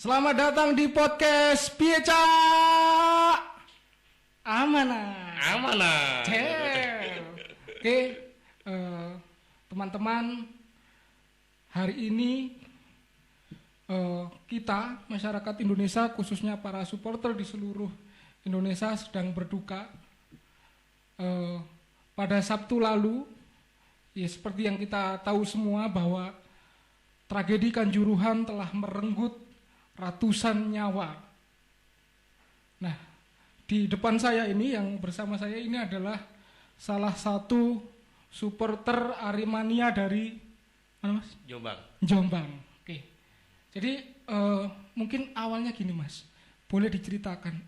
Selamat datang di podcast Pieca Amanah. Amanah. Oke, teman-teman, hari ini kita masyarakat Indonesia, khususnya para supporter di seluruh Indonesia sedang berduka. Pada Sabtu lalu, ya seperti yang kita tahu semua bahwa tragedi Kanjuruhan telah merenggut ratusan nyawa. Nah, di depan saya ini, yang bersama saya ini adalah salah satu supporter Aremania dari mana, Mas? Jombang. Jombang. Oke. Jadi mungkin awalnya gini, Mas. Boleh diceritakan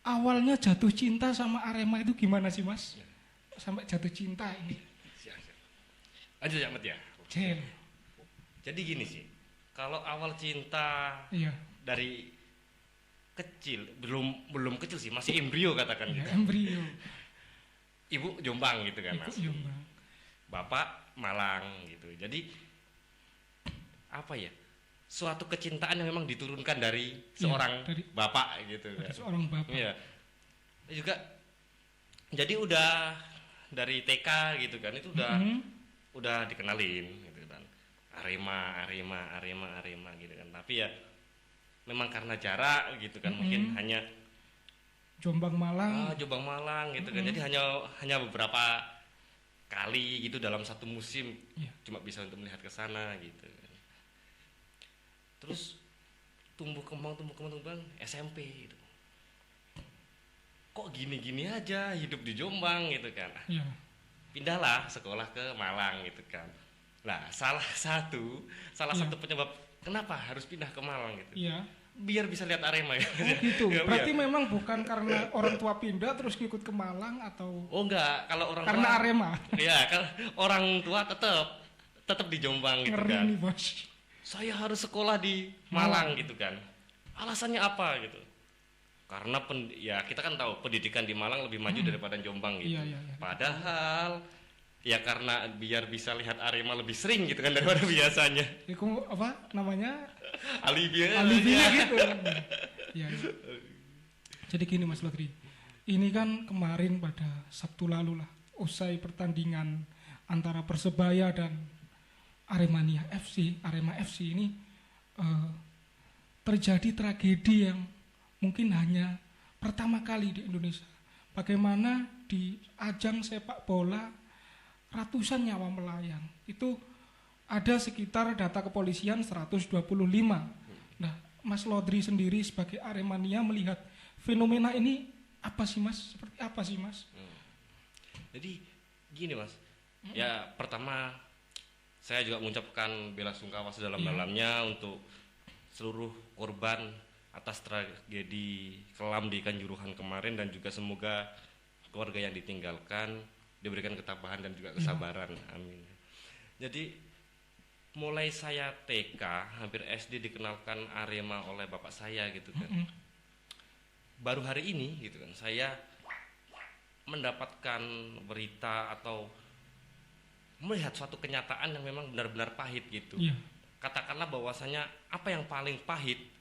awalnya jatuh cinta sama Arema itu gimana sih, Mas? Sampai jatuh cinta ini. Lanjut ya, Mat ya. Jel. Jadi gini sih, kalau awal cinta Iya. dari kecil, belum kecil sih, masih embrio katakan Iya, gitu. embrio. Ibu Jombang gitu kan, Ibu Mas. Jombang. Bapak Malang gitu. Jadi apa ya? Suatu kecintaan yang memang diturunkan dari seorang dari bapak gitu kan. seorang bapak. Iya. Juga jadi udah dari TK gitu kan, itu udah dikenalin gitu kan. Arema gitu kan. Tapi ya memang karena jarak gitu kan, mungkin hanya Jombang Malang. Jombang Malang gitu kan. Jadi hanya beberapa kali gitu dalam satu musim, cuma bisa untuk melihat ke sana gitu. Terus tumbuh kembang SMP gitu. Kok gini-gini aja hidup di Jombang gitu kan. Iya. Pindahlah sekolah ke Malang gitu kan. Nah, salah satu penyebab kenapa harus pindah ke Malang gitu. Iya. Biar bisa lihat Arema ya. Oh gitu. Ya, Berarti memang bukan karena orang tua pindah terus ngikut ke Malang atau enggak, kalau orang karena tua, Arema. Iya, kalau orang tua tetap di Jombang gitu Ngeri kan. nih, Bos. Saya harus sekolah di Malang gitu kan. Alasannya apa gitu? Karena ya kita kan tahu pendidikan di Malang lebih maju daripada Jombang gitu. Iya. Padahal ya karena biar bisa lihat Arema lebih sering gitu kan daripada biasanya. Itu apa namanya? Alibinya Gitu. Iya. Jadi gini, Mas Lotri. Ini kan kemarin pada Sabtu lalu lah, usai pertandingan antara Persebaya dan Arema FC ini terjadi tragedi yang mungkin hanya pertama kali di Indonesia. Bagaimana di ajang sepak bola ratusan nyawa melayang. Itu ada sekitar data kepolisian 125. Nah, Mas Lodri sendiri sebagai Aremania melihat fenomena ini apa sih, Mas? Seperti apa sih, Mas? Jadi gini, Mas. Ya pertama saya juga mengucapkan bela sungkawa sedalam-dalamnya untuk seluruh korban atas tragedi kelam di Kanjuruhan kemarin, dan juga semoga keluarga yang ditinggalkan diberikan ketabahan dan juga kesabaran. Amin. Jadi mulai saya TK hampir SD dikenalkan Arema oleh bapak saya gitu kan. Baru hari ini gitu kan saya mendapatkan berita atau melihat suatu kenyataan yang memang benar-benar pahit gitu. Iya. Katakanlah bahwasanya apa yang paling pahit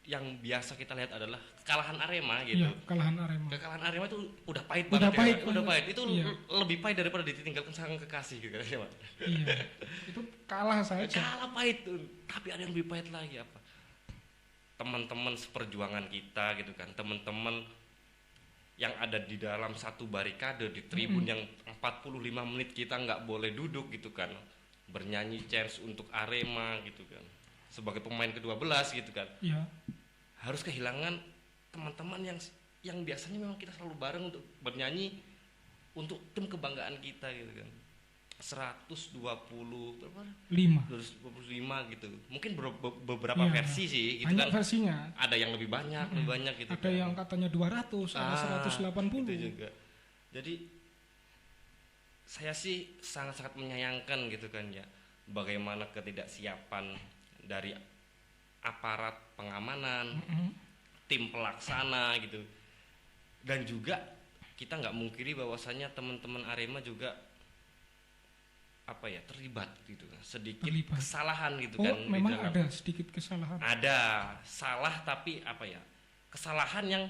yang biasa kita lihat adalah kekalahan Arema gitu. Iya, kekalahan Arema. Kekalahan Arema itu udah pahit Udah banget. pahit, Udah pahit. Itu iya. lebih pahit daripada ditinggalkan sang kekasih gitu kan. Iya. Itu kalah saja. Kalah pahit tuh. Tapi ada yang lebih pahit lagi apa? Teman-teman seperjuangan kita gitu kan. Teman-teman yang ada di dalam satu barikade di tribun yang 45 menit kita nggak boleh duduk gitu kan, bernyanyi cheers untuk Arema gitu kan, sebagai pemain ke-12 gitu kan. Iya. Harus kehilangan teman-teman yang biasanya memang kita selalu bareng untuk bernyanyi untuk tim kebanggaan kita gitu kan. 125 gitu. Mungkin beberapa versi sih gitu banyak kan. versinya. Ada yang lebih banyak gitu. Ada yang katanya 200, ada 180. Itu juga. Jadi saya sih sangat-sangat menyayangkan gitu kan ya, bagaimana ketidaksiapan dari aparat pengamanan, tim pelaksana gitu. Dan juga kita nggak mungkiri bahwasanya teman-teman Arema juga apa ya, terlibat gitu kan, sedikit Terlibat. kesalahan gitu Oh, kan di memang dalam. ada sedikit kesalahan. Ada salah, tapi apa ya, kesalahan yang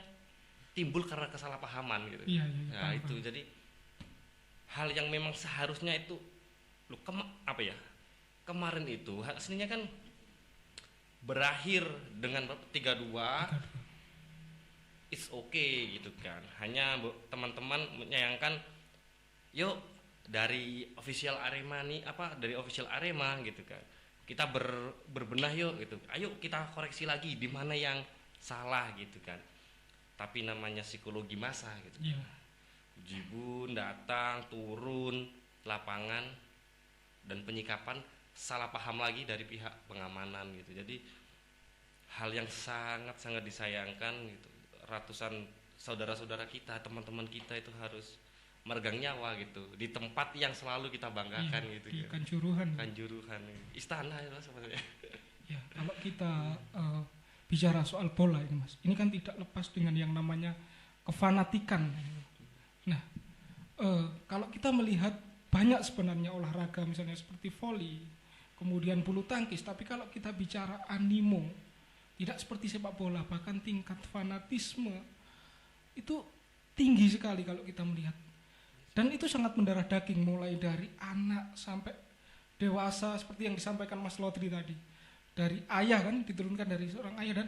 timbul karena kesalahpahaman gitu. Iya, iya, iya, Nah paham, itu paham. jadi hal yang memang seharusnya itu apa ya, kemarin itu aslinya kan berakhir dengan 3-2, it's okay gitu kan. Hanya teman-teman menyayangkan, yuk dari official Arema nih, apa dari official Arema gitu kan, kita berbenah yuk gitu, ayo kita koreksi lagi di mana yang salah gitu kan. Tapi namanya psikologi massa gitu. Iya. Jibun datang turun lapangan dan penyikapan salah paham lagi dari pihak pengamanan gitu. Jadi hal yang sangat-sangat disayangkan gitu. Ratusan saudara-saudara kita, teman-teman kita itu harus meregang nyawa gitu di tempat yang selalu kita banggakan Iya, gitu di kan. Kanjuruhan. Kanjuruhan, istana ya Mas sebenarnya. Ya, kalau kita bicara soal bola ini Mas, ini kan tidak lepas dengan yang namanya kefanatikan. Nah, kalau kita melihat banyak sebenarnya olahraga misalnya seperti voli, kemudian bulu tangkis, tapi kalau kita bicara animo, tidak seperti sepak bola, bahkan tingkat fanatisme itu tinggi sekali kalau kita melihat. Dan itu sangat mendarah daging, mulai dari anak sampai dewasa, seperti yang disampaikan Mas Lodri tadi. Dari ayah kan, diturunkan dari seorang ayah. Dan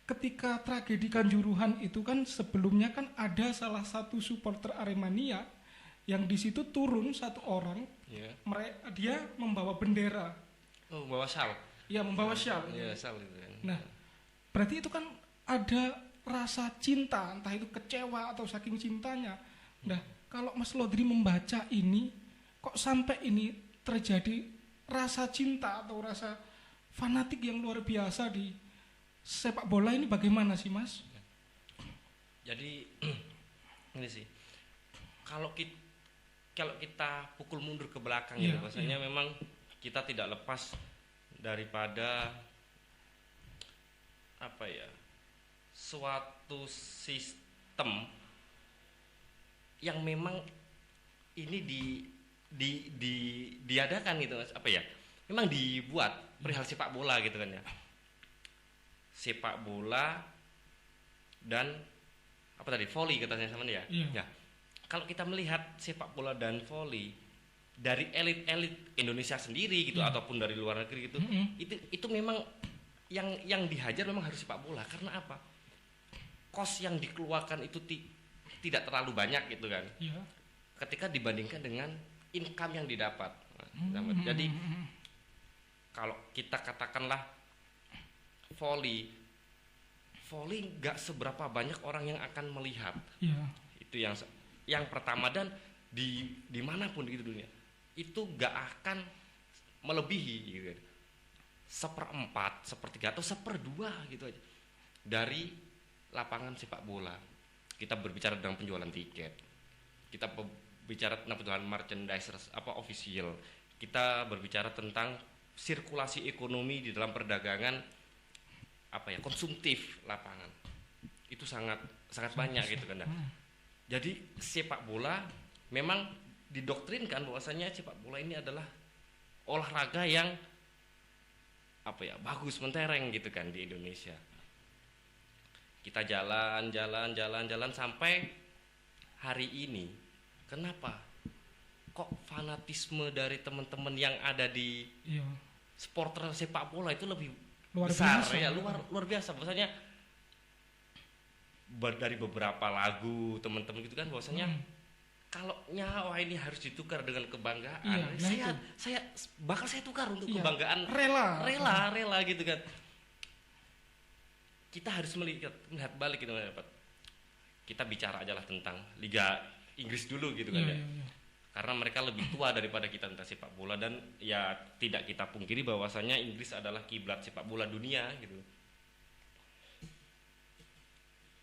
ketika tragedi Kanjuruhan itu kan sebelumnya kan ada salah satu supporter Aremania yang di situ turun satu orang, Iya. dia membawa bendera. Oh, bawa sal. Ya, membawa syal. Iya, sal itu kan. Nah, berarti itu kan ada rasa cinta, entah itu kecewa atau saking cintanya. Nah, kalau Mas Lodri membaca ini, kok sampai ini terjadi rasa cinta atau rasa fanatik yang luar biasa di sepak bola ini, bagaimana sih Mas? Jadi ini sih, kalau kita pukul mundur ke belakang gitu, bahasanya memang kita tidak lepas daripada apa ya, suatu sistem yang memang ini diadakan gitu Mas, apa ya, memang dibuat perihal sepak bola gitu kan ya, sepak bola dan apa tadi, voli katanya sama dia. Ya, kalau kita melihat sepak bola dan voli dari elit-elit Indonesia sendiri gitu, ataupun dari luar negeri gitu, itu memang yang dihajar memang harus sepak bola. Karena apa? Kos yang dikeluarkan itu tidak terlalu banyak gitu kan, ketika dibandingkan dengan income yang didapat. Jadi kalau kita katakanlah voli nggak seberapa banyak orang yang akan melihat. Itu yang pertama. Dan dimanapun di dunia itu nggak akan melebihi gitu kan, 1/4, 1/3 atau 1/2 gitu aja dari lapangan sepak bola. Kita berbicara tentang penjualan tiket, kita berbicara tentang penjualan merchandise apa official, kita berbicara tentang sirkulasi ekonomi di dalam perdagangan apa ya, konsumtif lapangan. Itu sangat banyak gitu kan. Jadi sepak bola memang didoktrinkan bahwasanya sepak bola ini adalah olahraga yang apa ya, bagus, mentereng gitu kan di Indonesia. Kita jalan sampai hari ini. Kenapa kok fanatisme dari teman-teman yang ada di supporter sepak bola itu lebih luar besar biasa, ya, luar biasa. Bahwasanya dari beberapa lagu teman-teman gitu kan, bahwasanya kalau nyawa ini harus ditukar dengan kebanggaan. Saya tukar untuk kebanggaan, rela gitu kan. Kita harus melihat balik gitu, kita bicara aja lah tentang Liga Inggris dulu gitu kan. Karena mereka lebih tua daripada kita tentang sepak bola, dan ya tidak kita pungkiri bahwasanya Inggris adalah kiblat sepak bola dunia gitu.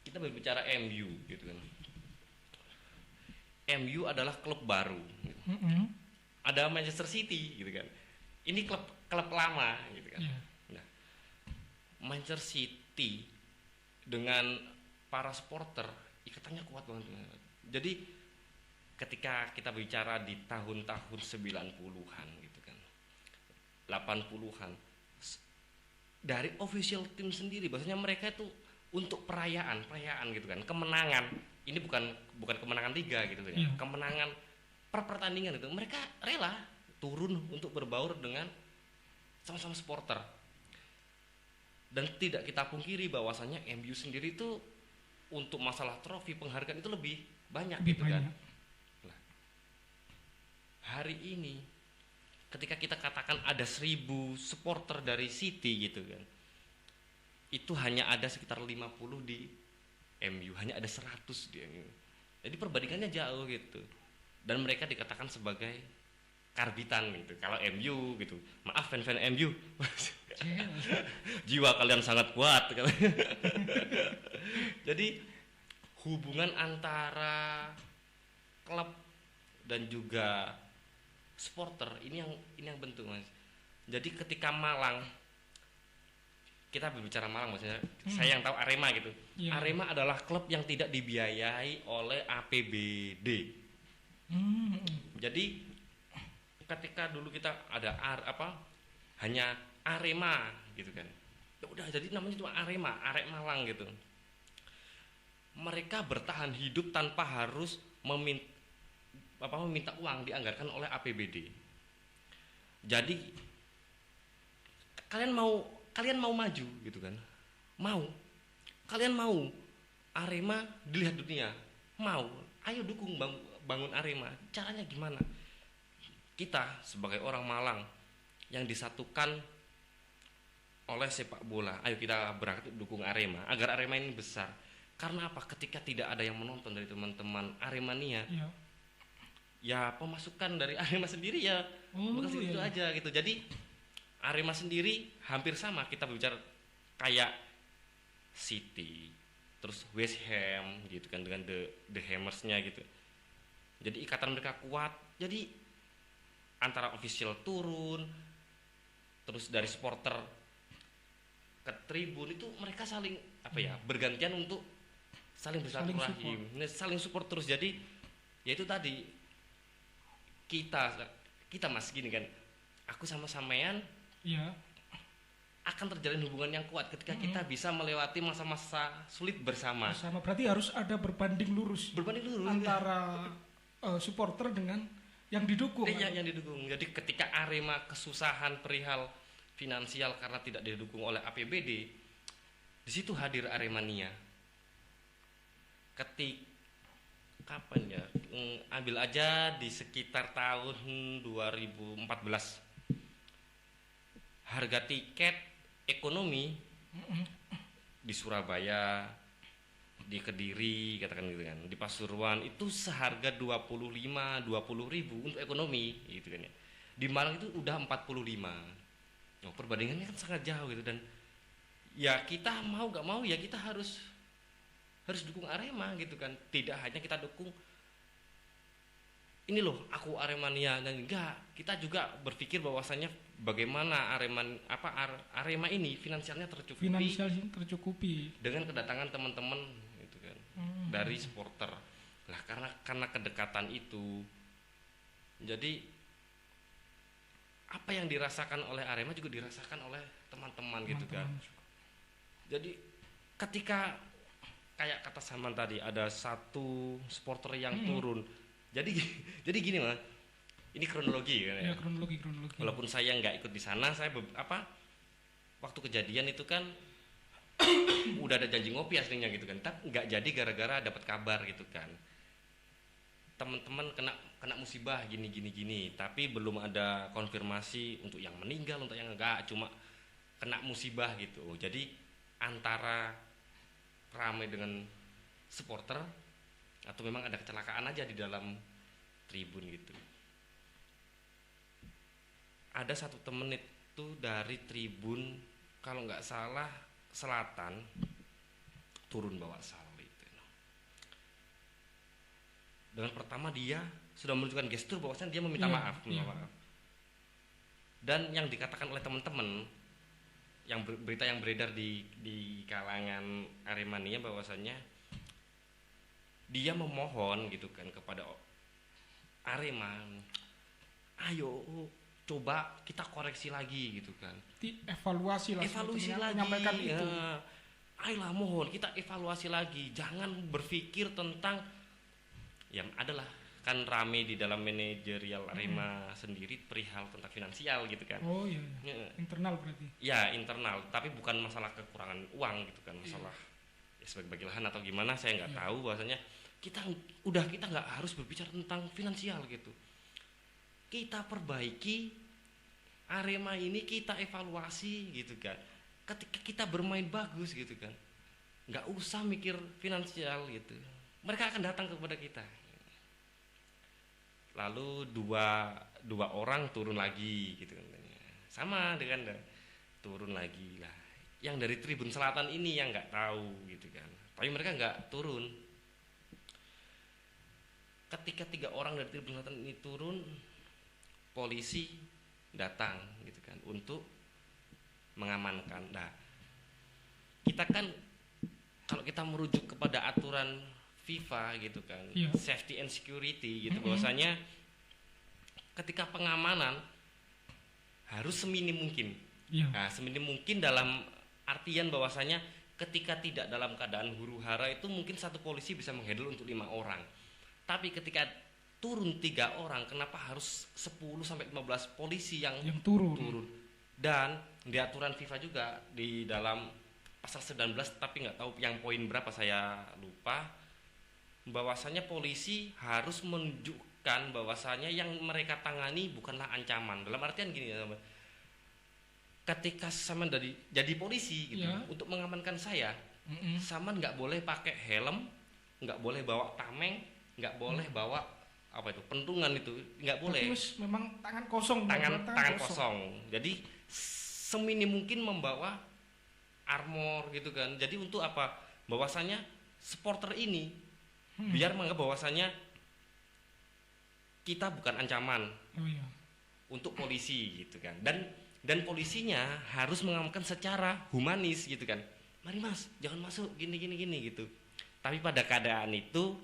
Kita berbicara MU gitu kan. MU adalah klub baru gitu. Ada Manchester City gitu kan. Ini klub lama gitu kan. Nah, Manchester City dengan para supporter ikatannya kuat banget. Jadi ketika kita bicara di tahun-tahun 90-an gitu kan, 80-an, dari official team sendiri bahwasanya mereka itu untuk perayaan gitu kan, kemenangan. Ini bukan kemenangan liga gitu kan. Iya. Kemenangan per pertandingan itu mereka rela turun untuk berbaur dengan sama-sama supporter. Dan tidak kita pungkiri bahwasanya MU sendiri itu untuk masalah trofi penghargaan itu lebih banyak Lebih gitu kan. banyak. Nah, hari ini ketika kita katakan ada 1.000 supporter dari City gitu kan, itu hanya ada sekitar 50 di MU, hanya ada 100 di MU. Jadi perbandingannya jauh gitu. Dan mereka dikatakan sebagai karbitan gitu. Kalau MU gitu, maaf fan-fan MU, jiwa kalian sangat kuat. Jadi hubungan antara klub dan juga supporter ini yang bentuk, Mas. Jadi ketika Malang, kita berbicara Malang maksudnya, saya yang tahu Arema gitu. Iya. Arema adalah klub yang tidak dibiayai oleh APBD. Jadi ketika dulu kita ada hanya Arema gitu kan. Ya udah, jadi namanya cuma Arema, Arek Malang gitu. Mereka bertahan hidup tanpa harus meminta uang dianggarkan oleh APBD. Jadi kalian mau maju gitu kan, kalian mau Arema dilihat dunia, ayo dukung bangun Arema. Caranya gimana? Kita sebagai orang Malang yang disatukan oleh sepak bola, ayo kita berangkat dukung Arema agar Arema ini besar. Karena apa? Ketika tidak ada yang menonton dari teman-teman Aremania, ya pemasukan dari Arema sendiri ya bukan segitu aja gitu. Jadi Arema sendiri hampir sama, kita berbicara kayak City, terus West Ham gitu kan, dengan the Hammers-nya gitu. Jadi ikatan mereka kuat. Jadi antara official turun, terus dari supporter ke tribun itu mereka saling bergantian untuk saling bersilaturahim, saling support terus. Jadi ya itu tadi, kita Mas gini kan, aku sama sampean akan terjalin hubungan yang kuat ketika kita bisa melewati masa-masa sulit bersama. Berarti harus ada berbanding lurus antara supporter dengan yang didukung. Yang didukung. Jadi ketika Arema kesusahan perihal finansial karena tidak didukung oleh APBD, di situ hadir Aremania. Kapan ya? Ambil aja di sekitar tahun 2014. Harga tiket ekonomi di Surabaya, di Kediri katakan gitu kan, di Pasuruan itu seharga 20 ribu untuk ekonomi gitu kan ya. Di Malang itu udah 45. Perbandingannya kan sangat jauh gitu. Dan ya kita mau gak mau ya kita harus dukung Arema gitu kan. Tidak hanya kita dukung ini loh aku Aremania, dan enggak, kita juga berpikir bahwasannya bagaimana Arema ini finansialnya tercukupi dengan kedatangan teman-teman gitu kan, dari supporter. Lah karena kedekatan itu, jadi apa yang dirasakan oleh Arema juga dirasakan oleh teman-teman gitu kan. Jadi ketika kayak kata Saman tadi, ada satu supporter yang turun. Jadi gini Mas, ini kronologi kan ya. Kronologi. Walaupun saya nggak ikut di sana, saya waktu kejadian itu kan udah ada janji ngopi aslinya gitu kan, tapi nggak jadi gara-gara dapat kabar gitu kan. Teman-teman kena musibah gini, tapi belum ada konfirmasi untuk yang meninggal, untuk yang enggak, cuma kena musibah gitu. Jadi antara ramai dengan supporter atau memang ada kecelakaan aja di dalam tribun gitu. Ada satu temen itu dari tribun kalau nggak salah selatan turun bawa salib. Dengan pertama dia sudah menunjukkan gestur bahwasanya dia meminta maaf. Dan yang dikatakan oleh teman-teman, berita yang beredar di kalangan Aremania bahwasanya dia memohon gitu kan kepada Arema, ayo coba kita koreksi lagi gitu kan. Dievaluasi lah. Evaluasi lagi. Menyampaikan Ya. itu. Ayolah mohon kita evaluasi lagi. Jangan berpikir tentang yang adalah kan rame di dalam manajerial Arema sendiri perihal tentang finansial gitu kan. Oh iya, Ya. internal berarti. Ya internal, tapi bukan masalah kekurangan uang gitu kan, masalah ya sebagai lahan atau gimana saya nggak tahu. Bahwasanya kita nggak harus berbicara tentang finansial gitu. Kita perbaiki Arema ini, kita evaluasi gitu kan. Ketika kita bermain bagus gitu kan, nggak usah mikir finansial gitu. Mereka akan datang kepada kita. Lalu dua orang turun lagi gitu kan, sama dengan turun lagi lah. Yang dari Tribun Selatan ini yang nggak tahu gitu kan, tapi mereka nggak turun. Ketika 3 orang dari Tribun Selatan ini turun, polisi datang gitu kan untuk mengamankan. Nah, kita kan kalau kita merujuk kepada aturan FIFA gitu kan, safety and security gitu, bahwasanya ketika pengamanan harus seminim mungkin. Nah, seminim mungkin dalam artian bahwasanya ketika tidak dalam keadaan huru-hara itu mungkin satu polisi bisa menghandle untuk 5 orang. Tapi ketika turun 3 orang, kenapa harus 10 sampai 15 polisi yang turun? Dan di aturan FIFA juga di dalam pasal 19, tapi nggak tahu yang poin berapa saya lupa, bahwasanya polisi harus menunjukkan bahwasanya yang mereka tangani bukanlah ancaman. Dalam artian gini ya, ketika Saman jadi polisi gitu, untuk mengamankan saya, Saman nggak boleh pakai helm, nggak boleh bawa tameng, nggak boleh bawa apa itu pentungan, itu nggak boleh. Terus memang tangan kosong. Tangan kosong. Jadi seminim mungkin membawa armor gitu kan. Jadi untuk apa? Bahwasanya supporter ini biar menganggap bahwasanya kita bukan ancaman untuk polisi gitu kan. Dan polisinya harus mengamankan secara humanis gitu kan. Mari mas, jangan masuk gini gitu. Tapi pada keadaan itu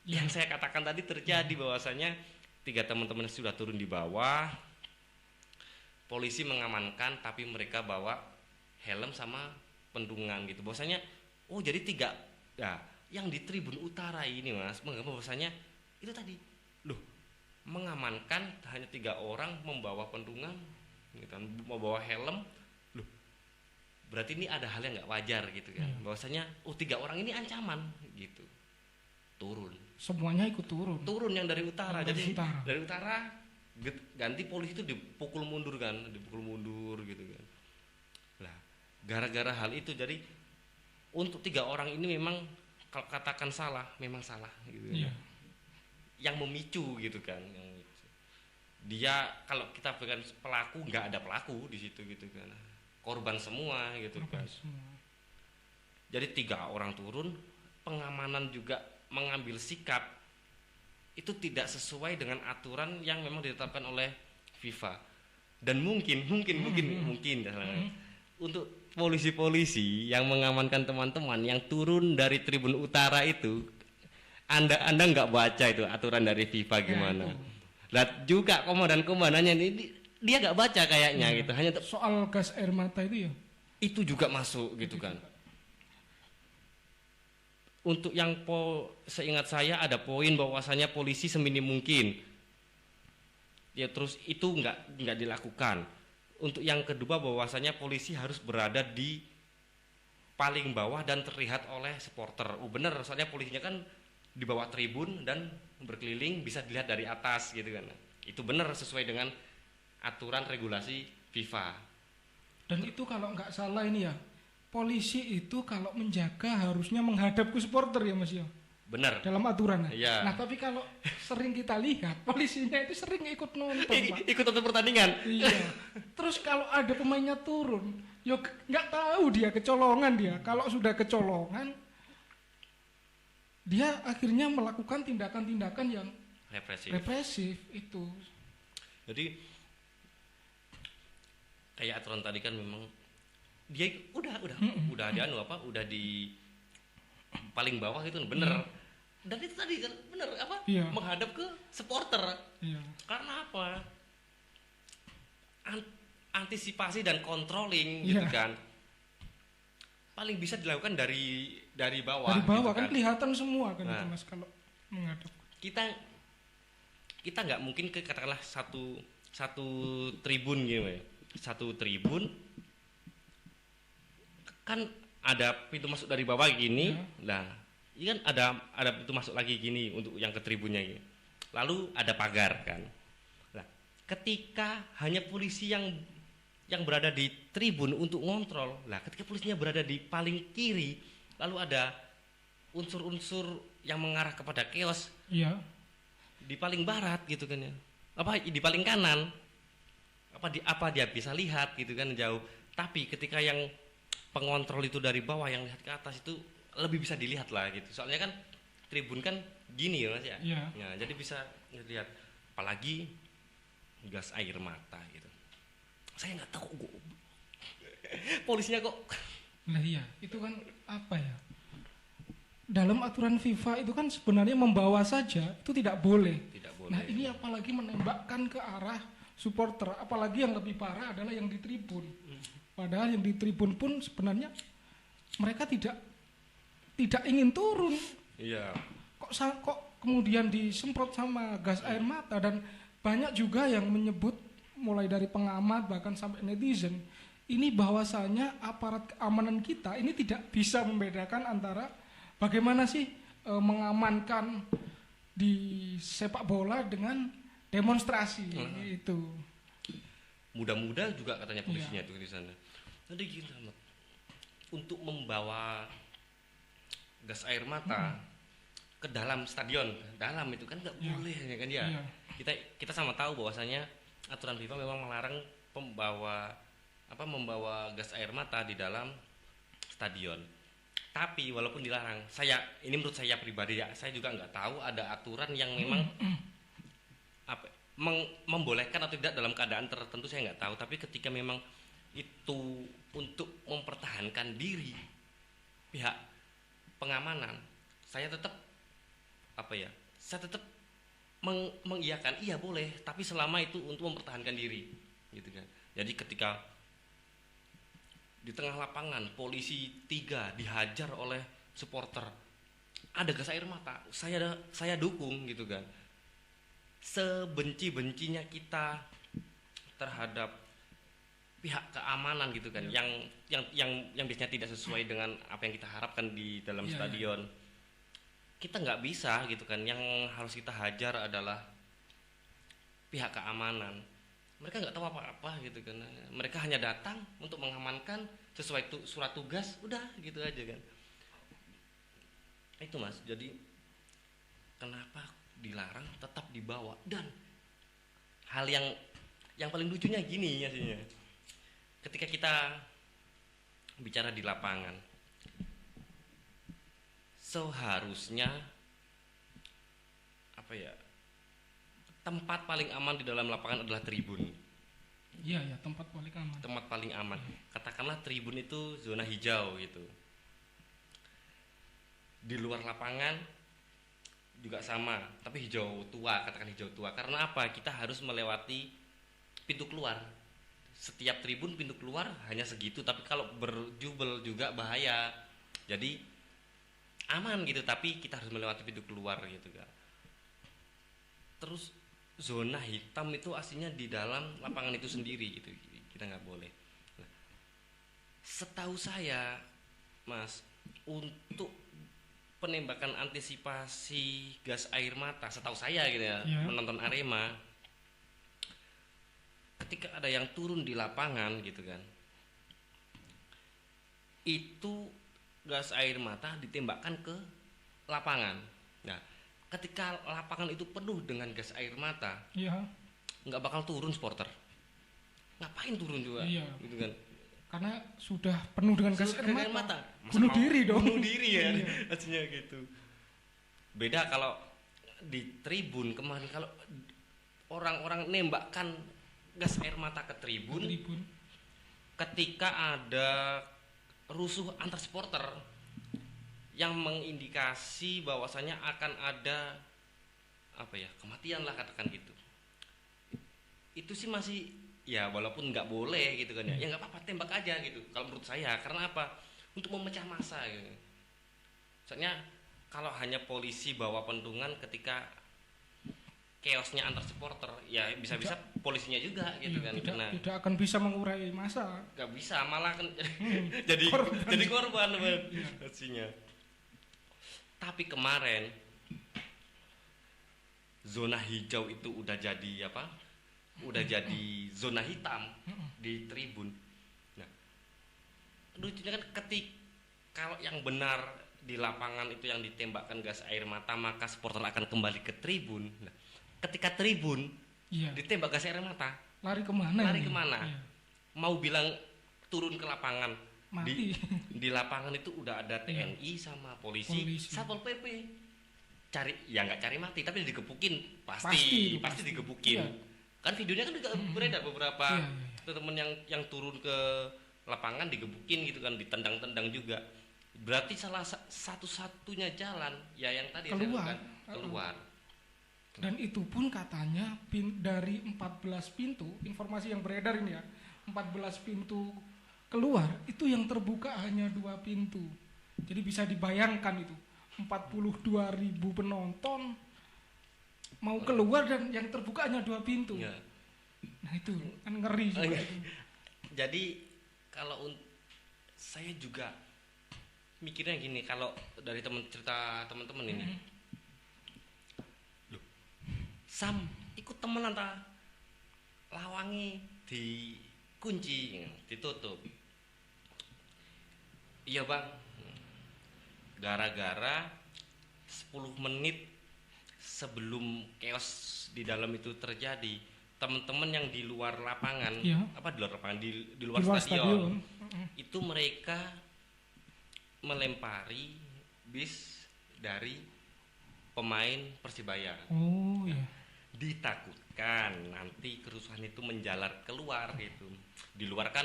yang saya katakan tadi terjadi, bahwasanya 3 teman-teman sudah turun di bawah, polisi mengamankan tapi mereka bawa helm sama pendungan gitu. Bahwasanya oh jadi 3 ya, yang di Tribun Utara ini mas menganggap bahwasanya itu tadi loh, mengamankan hanya 3 orang membawa pendungan gitu, membawa helm, loh berarti ini ada hal yang nggak wajar gitu kan. Bahwasanya oh 3 orang ini ancaman gitu. Turun semuanya ikut turun yang dari utara. Jadi utara. Dari utara ganti polisi itu dipukul mundur gitu kan. Lah gara-gara hal itu jadi untuk 3 orang ini memang kalau katakan salah memang salah gitu kan. Yang memicu gitu kan, dia kalau kita bukan pelaku, nggak ada pelaku di situ gitu kan, korban semua gitu kan. Jadi 3 orang turun, pengamanan juga mengambil sikap itu tidak sesuai dengan aturan yang memang ditetapkan oleh FIFA. Dan mungkin untuk polisi-polisi yang mengamankan teman-teman yang turun dari Tribun Utara itu, Anda nggak baca itu aturan dari FIFA gimana. Lihat juga komandannya ini dia nggak baca kayaknya gitu. Hanya soal gas air mata itu itu juga masuk gitu kan. Untuk yang seingat saya ada poin bahwasanya polisi seminim mungkin. Ya terus itu nggak dilakukan. Untuk yang kedua bahwasanya polisi harus berada di paling bawah dan terlihat oleh supporter. Bener, soalnya polisinya kan di bawah tribun dan berkeliling bisa dilihat dari atas gitu kan. Itu benar sesuai dengan aturan regulasi FIFA. Dan itu kalau nggak salah ini ya, polisi itu kalau menjaga harusnya menghadap ke supporter ya mas ya. Benar. Dalam aturan. Ya. Nah tapi kalau sering kita lihat polisinya itu sering ikut nonton Pak. Ikut nonton pertandingan. Iya. Terus kalau ada pemainnya turun, yuk nggak tahu dia kecolongan dia. Kalau sudah kecolongan, dia akhirnya melakukan tindakan-tindakan yang represif itu. Jadi kayak aturan tadi kan memang dia udah di paling bawah itu bener. Dan itu tadi kan bener apa? Iya. Menghadap ke supporter. Iya. Karena apa? Antisipasi dan controlling gitu kan. Paling bisa dilakukan dari bawah. Dari bawah gitu kan kelihatan semua kan Nah. itu Mas kalau menghadap. Kita nggak mungkin ke katakanlah satu tribun gitu ya. Satu tribun kan ada pintu masuk dari bawah gini. Nah, ini kan ada pintu masuk lagi gini untuk yang ke tribunnya gitu. Lalu ada pagar kan. Nah, ketika hanya polisi yang berada di tribun untuk ngontrol, lah ketika polisinya berada di paling kiri, lalu ada unsur-unsur yang mengarah kepada chaos Iya. di paling barat gitu kan ya, apa di paling kanan, apa dia bisa lihat gitu kan jauh. Tapi ketika yang pengontrol itu dari bawah yang lihat ke atas itu lebih bisa dilihat lah gitu. Soalnya kan tribun kan gini ya Mas ya. Iya. Nah, jadi bisa lihat apalagi gas air mata gitu. Saya nggak tahu kok polisinya kok. Nah iya, itu kan apa ya? Dalam aturan FIFA itu kan sebenarnya membawa saja itu tidak boleh. Tidak boleh. Nah ini apalagi menembakkan ke arah supporter, apalagi yang lebih parah adalah yang di tribun. Padahal yang di tribun pun sebenarnya mereka tidak ingin turun. Iya. Kok kemudian disemprot sama gas air mata, dan banyak juga yang menyebut mulai dari pengamat bahkan sampai netizen ini bahwasanya aparat keamanan kita ini tidak bisa membedakan antara bagaimana sih mengamankan di sepak bola dengan demonstrasi itu. Muda-muda juga katanya polisinya itu di sana. Jadi gitu untuk membawa gas air mata ke dalam stadion, dalam itu kan nggak boleh ya kan ya. Kita sama tahu bahwasanya aturan FIFA memang melarang membawa gas air mata di dalam stadion. Tapi walaupun dilarang, ini menurut saya pribadi ya, saya juga nggak tahu ada aturan yang memang membolehkan atau tidak dalam keadaan tertentu, saya nggak tahu. Tapi ketika memang itu untuk mempertahankan diri pihak pengamanan, saya tetap mengiyakan iya boleh, tapi selama itu untuk mempertahankan diri gitu kan. Jadi ketika di tengah lapangan polisi 3 dihajar oleh supporter, ada gas air mata, saya dukung gitu kan. Sebenci-bencinya kita terhadap pihak keamanan gitu kan, yang biasanya tidak sesuai dengan apa yang kita harapkan di dalam stadion. Kita nggak bisa gitu kan, yang harus kita hajar adalah pihak keamanan. Mereka nggak tahu apa-apa gitu kan, mereka hanya datang untuk mengamankan sesuai surat tugas, udah gitu aja kan. Itu Mas, jadi kenapa dilarang tetap dibawa. Dan hal yang paling lucunya gini aslinya, ketika kita bicara di lapangan, seharusnya tempat paling aman di dalam lapangan adalah tribun. Iya ya, tempat paling aman. Tempat paling aman. Katakanlah tribun itu zona hijau gitu. Di luar lapangan juga sama, tapi hijau tua, katakan hijau tua. Karena apa? Kita harus melewati pintu keluar. Setiap tribun pintu keluar hanya segitu, tapi kalau berjubel juga bahaya. Jadi aman gitu, tapi kita harus melewati pintu keluar gitu kan. Terus zona hitam itu aslinya di dalam lapangan itu sendiri gitu, kita nggak boleh. Nah, setahu saya Mas, untuk penembakan antisipasi gas air mata, setahu saya gitu ya, menonton Arema, ketika ada yang turun di lapangan gitu kan, itu gas air mata ditembakkan ke lapangan. Nah, ketika lapangan itu penuh dengan gas air mata, nggak bakal turun supporter. Ngapain turun juga? Gitu kan? Karena sudah penuh dengan gas air mata. Bunuh diri dong. Bunuh diri ya, hasilnya gitu. Beda kalau di tribun kemarin, kalau orang-orang nembakkan gas air mata ke tribun. Ketika ada rusuh antar supporter, yang mengindikasi bahwasanya akan ada apa ya, kematian lah katakan gitu. Itu sih masih ya walaupun nggak boleh gitu kan ya, ya nggak apa-apa tembak aja gitu kalau menurut saya. Karena apa? Untuk memecah massa gitu. Soalnya kalau hanya polisi bawa pentungan ketika chaosnya antar supporter, ya bisa-bisa polisinya juga gitu kan. Tidak akan bisa mengurai massa. Nggak bisa, malah kan jadi korban pastinya. Tapi kemarin zona hijau itu udah jadi apa? Udah jadi zona hitam di tribun. Nah, lucunya kan kalau yang benar di lapangan itu yang ditembakkan gas air mata, maka supporter akan kembali ke tribun. Nah, ketika tribun ditembak gas air mata, lari kemana? Iya. Mau bilang turun ke lapangan, mati. Di lapangan itu udah ada TNI sama polisi. Satpol PP. Nggak cari mati, tapi digebukin pasti digebukin. Iya. Kan videonya kan juga beredar beberapa teman yang turun ke lapangan digebukin gitu kan, ditendang-tendang juga. Berarti salah satu-satunya jalan ya yang tadi keluar. Dan itu pun katanya dari 14 pintu, informasi yang beredar ini ya, 14 pintu keluar, itu yang terbuka hanya 2 pintu. Jadi bisa dibayangkan itu, 42.000 penonton mau keluar dan yang terbuka hanya 2 pintu. Ya. Nah itu kan ngeri juga itu. Jadi kalau saya juga mikirnya gini, kalau dari cerita teman-teman ini, Sam ikut temenan ta lawangi dikunci, ditutup. Iya bang, gara-gara 10 menit sebelum chaos di dalam itu terjadi, teman-teman yang di luar lapangan, di luar stadion, itu mereka melempari bis dari pemain Persibaya. Oh iya. Ditakutkan nanti kerusuhan itu menjalar keluar gitu. Di luar kan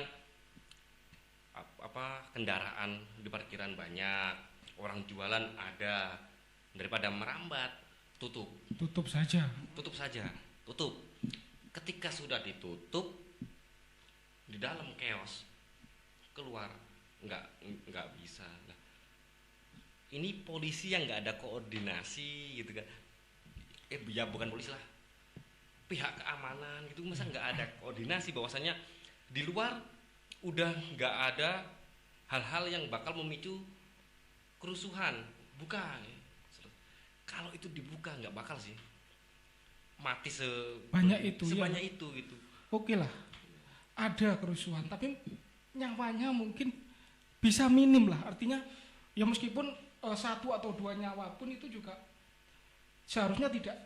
kendaraan di parkiran banyak, orang jualan ada, daripada merambat tutup saja. Ketika sudah ditutup, di dalam chaos, keluar nggak bisa. Nah, ini polisi yang nggak ada koordinasi gitu kan? Ya bukan polisi lah, pihak keamanan gitu, masa nggak ada koordinasi bahwasanya di luar udah nggak ada hal-hal yang bakal memicu kerusuhan, bukan? Kalau itu dibuka nggak bakal sih mati sebanyak itu gitu. Oke lah, ada kerusuhan, tapi nyawanya mungkin bisa minim lah. Artinya ya meskipun 1 atau 2 nyawa pun itu juga seharusnya tidak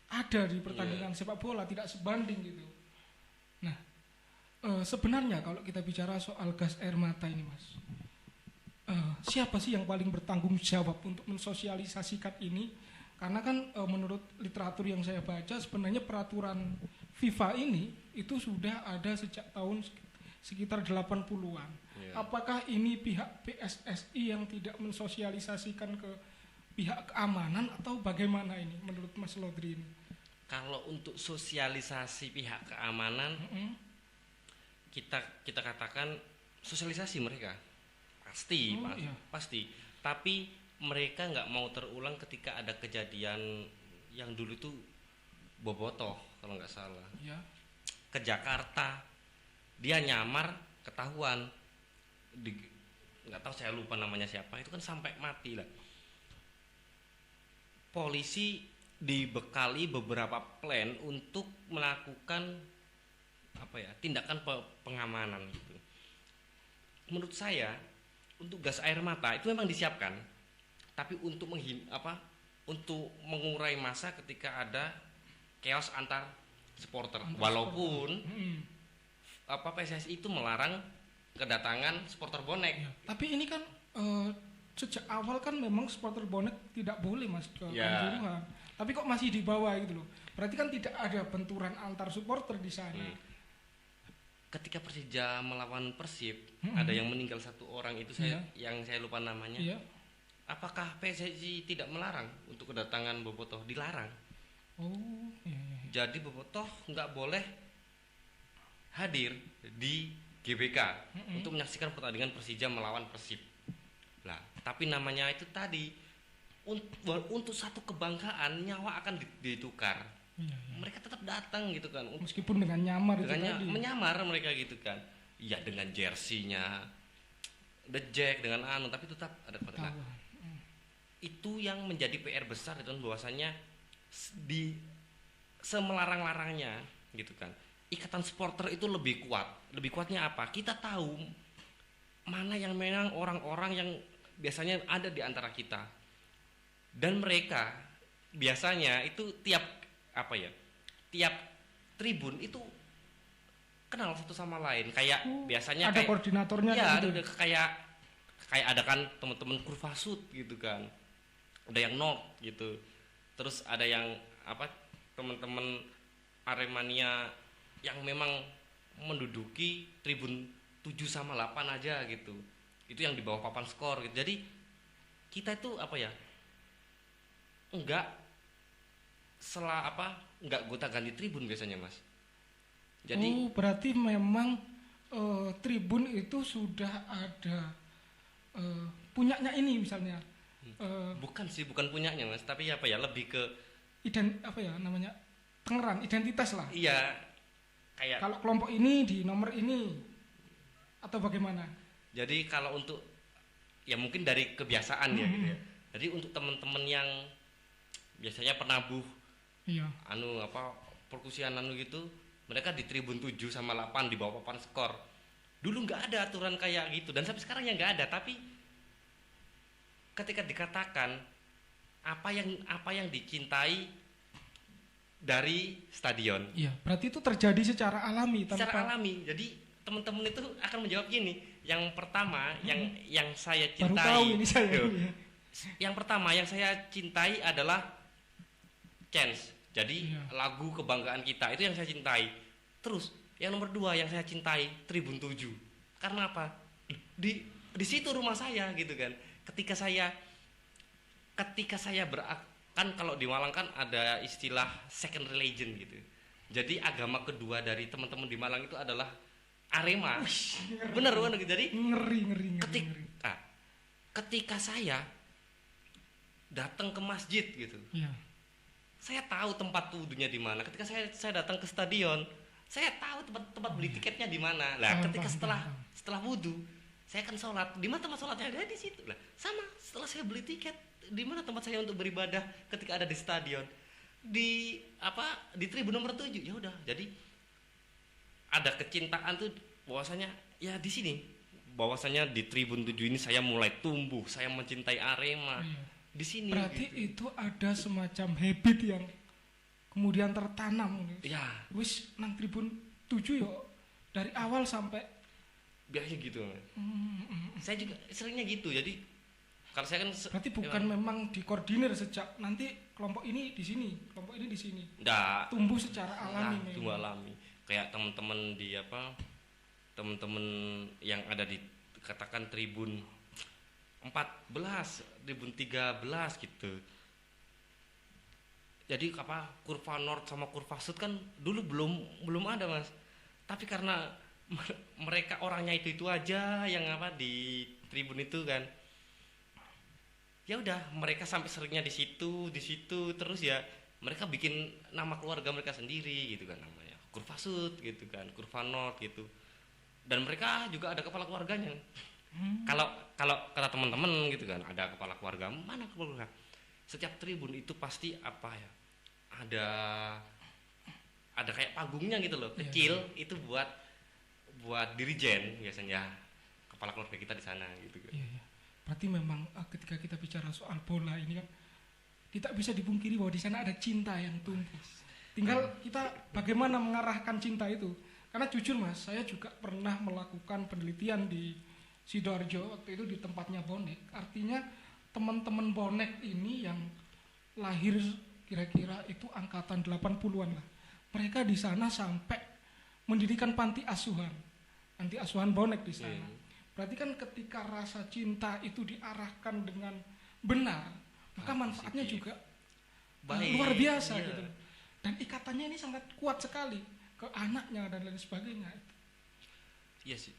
ada di pertandingan sepak bola, tidak sebanding gitu. Nah, sebenarnya kalau kita bicara soal gas air mata ini, Mas, siapa sih yang paling bertanggung jawab untuk mensosialisasikan ini? Karena kan menurut literatur yang saya baca, sebenarnya peraturan FIFA ini itu sudah ada sejak tahun sekitar 80-an. Apakah ini pihak PSSI yang tidak mensosialisasikan ke pihak keamanan atau bagaimana ini menurut Mas Lodri ini? Kalau untuk sosialisasi pihak keamanan, kita katakan sosialisasi mereka pasti. Tapi mereka nggak mau terulang ketika ada kejadian yang dulu itu Bobotoh kalau nggak salah. Ya. Ke Jakarta, dia nyamar, ketahuan, nggak tahu, saya lupa namanya siapa, itu kan sampai mati lah. Polisi dibekali beberapa plan untuk melakukan tindakan pengamanan gitu. Menurut saya untuk gas air mata itu memang disiapkan, tapi untuk untuk mengurai massa ketika ada chaos antar supporter. Walaupun PSSI itu melarang kedatangan supporter bonek. Ya, tapi ini kan sejak awal kan memang supporter bonek tidak boleh Mas ke Kanjuruhan. Tapi kok masih dibawa gitu loh. Berarti kan tidak ada benturan antar supporter di sana. Ketika Persija melawan Persib, ada yang meninggal 1 orang itu, yang saya lupa namanya. apakah PSSI tidak melarang untuk kedatangan Bobotoh? Dilarang. Oh, iya, iya. Jadi Bobotoh nggak boleh hadir di GBK untuk menyaksikan pertandingan Persija melawan Persib. Lah, tapi namanya itu tadi untuk satu kebanggaan nyawa akan ditukar. Iya, iya. Mereka tetap datang gitu kan. Meskipun dengan nyamar itu Dengan tadi. menyamar mereka gitu kan. Ya dengan jersinya, the jack dengan tapi tetap ada pada. Nah, itu yang menjadi PR besar itu bahwasanya di semelarang-larangnya gitu kan. Ikatan supporter itu lebih kuat. Lebih kuatnya apa? Kita tahu mana yang memang orang-orang yang biasanya ada di antara kita. Dan mereka biasanya itu tiap tribun itu kenal satu sama lain. Kayak biasanya ada koordinatornya ya, gitu. ada kayak ada kan teman-teman kurva sud gitu kan. Ada yang north gitu. Terus ada yang teman-teman Aremania yang memang menduduki tribun 7 sama 8 aja gitu. Itu yang di bawah papan skor gitu. Jadi kita itu enggak gonta-ganti tribun biasanya, Mas. Jadi berarti memang tribun itu sudah ada punyanya ini misalnya. Bukan punyanya, Mas, tapi lebih ke Tangerang, identitas lah. Iya. Kayak kalau kelompok ini di nomor ini atau bagaimana? Jadi kalau untuk mungkin dari kebiasaan ya gitu ya. Jadi untuk teman-teman yang biasanya penabuh perkusian gitu, mereka di tribun 7 sama 8 di bawah papan skor. Dulu nggak ada aturan kayak gitu dan sampai sekarang ya nggak ada, tapi ketika dikatakan apa yang dicintai dari stadion. Iya, berarti itu terjadi secara alami Secara alami. Jadi teman-teman itu akan menjawab gini, yang pertama yang saya cintai. Baru tahu ini saya. Yang pertama yang saya cintai adalah Chance. Jadi lagu kebanggaan kita itu yang saya cintai. Terus yang nomor 2 yang saya cintai Tribun 7. Karena apa? Di situ rumah saya gitu kan. Ketika saya kan kalau di Malang kan ada istilah second religion gitu. Jadi agama kedua dari teman-teman di Malang itu adalah Arema. Bener gitu. Jadi ngeri. Ketika saya datang ke masjid gitu. Iya. Saya tahu tempat wudunya di mana. Ketika saya datang ke stadion, saya tahu tempat beli tiketnya di mana. Lah, ketika setelah wudu, saya akan sholat. Di mana tempat sholatnya? Ada di situ. Lah, sama setelah saya beli tiket, di mana tempat saya untuk beribadah ketika ada di stadion? Di tribun nomor 7. Ya udah. Jadi ada kecintaan tuh bahwasanya ya di sini. Bahwasanya di tribun 7 ini saya mulai tumbuh, saya mencintai Arema. Di sini. Berarti gitu. itu ada semacam habit yang kemudian tertanam. Ya. Wis nang tribun 7 yo dari awal sampai biasanya gitu. Saya juga seringnya gitu. Jadi kalau saya kan berarti bukan memang dikoordinir sejak nanti kelompok ini di sini, kelompok ini di sini. Enggak. Tumbuh secara alami. Tumbuh alami. Kayak teman-teman di teman-teman yang ada di katakan tribun 14, tribun 13 gitu. Jadi kurva north sama kurva sud kan dulu belum ada, Mas. Tapi karena mereka orangnya itu aja yang di tribun itu kan. Ya udah, mereka sampai seringnya di situ terus ya mereka bikin nama keluarga mereka sendiri gitu kan, namanya kurva sud gitu kan, kurva north gitu. Dan mereka juga ada kepala keluarganya. Kalau kata teman-teman gitu kan, ada kepala keluarga, mana kepala keluarga? Setiap tribun itu pasti ada kayak panggungnya gitu loh, kecil. Itu buat dirijen biasanya, kepala keluarga kita di sana gitu kan. Iya. Berarti memang ketika kita bicara soal bola ini kan tidak bisa dipungkiri bahwa di sana ada cinta yang tumbuh. Tinggal kita bagaimana mengarahkan cinta itu. Karena jujur, Mas, saya juga pernah melakukan penelitian di Sidoarjo waktu itu di tempatnya bonek. Artinya teman-teman bonek ini yang lahir kira-kira itu angkatan 80-an lah. Mereka di sana sampai mendirikan panti asuhan bonek di sana. Berarti kan ketika rasa cinta itu diarahkan dengan benar, maka Hal manfaatnya positif. juga Baik, luar biasa iya. gitu. Dan ikatannya ini sangat kuat sekali ke anaknya dan lain sebagainya. Iya sih.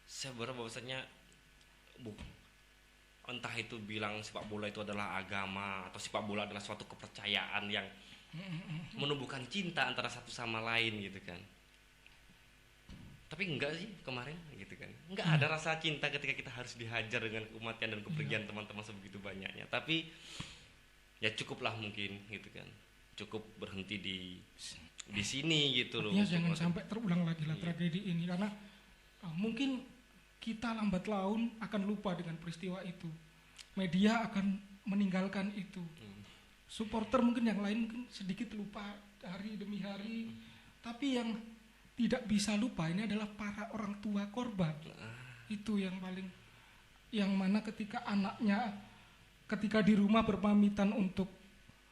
Saya berharap bahwasanya bu, entah itu bilang sepak bola itu adalah agama atau sepak bola adalah suatu kepercayaan yang menumbuhkan cinta antara satu sama lain gitu kan. Tapi enggak sih kemarin gitu kan. Enggak ada rasa cinta ketika kita harus dihajar dengan kematian dan kepergian teman-teman sebegitu banyaknya. Tapi ya cukuplah mungkin gitu kan. Cukup berhenti di sini gitu loh. Ya jangan sampai terulang lagi lah Iya. tragedi ini, karena mungkin kita lambat laun akan lupa dengan peristiwa itu. Media akan meninggalkan itu. Supporter mungkin yang lain mungkin sedikit lupa hari demi hari. Tapi yang tidak bisa lupa ini adalah para orang tua korban. Itu yang paling, yang mana ketika anaknya ketika di rumah berpamitan untuk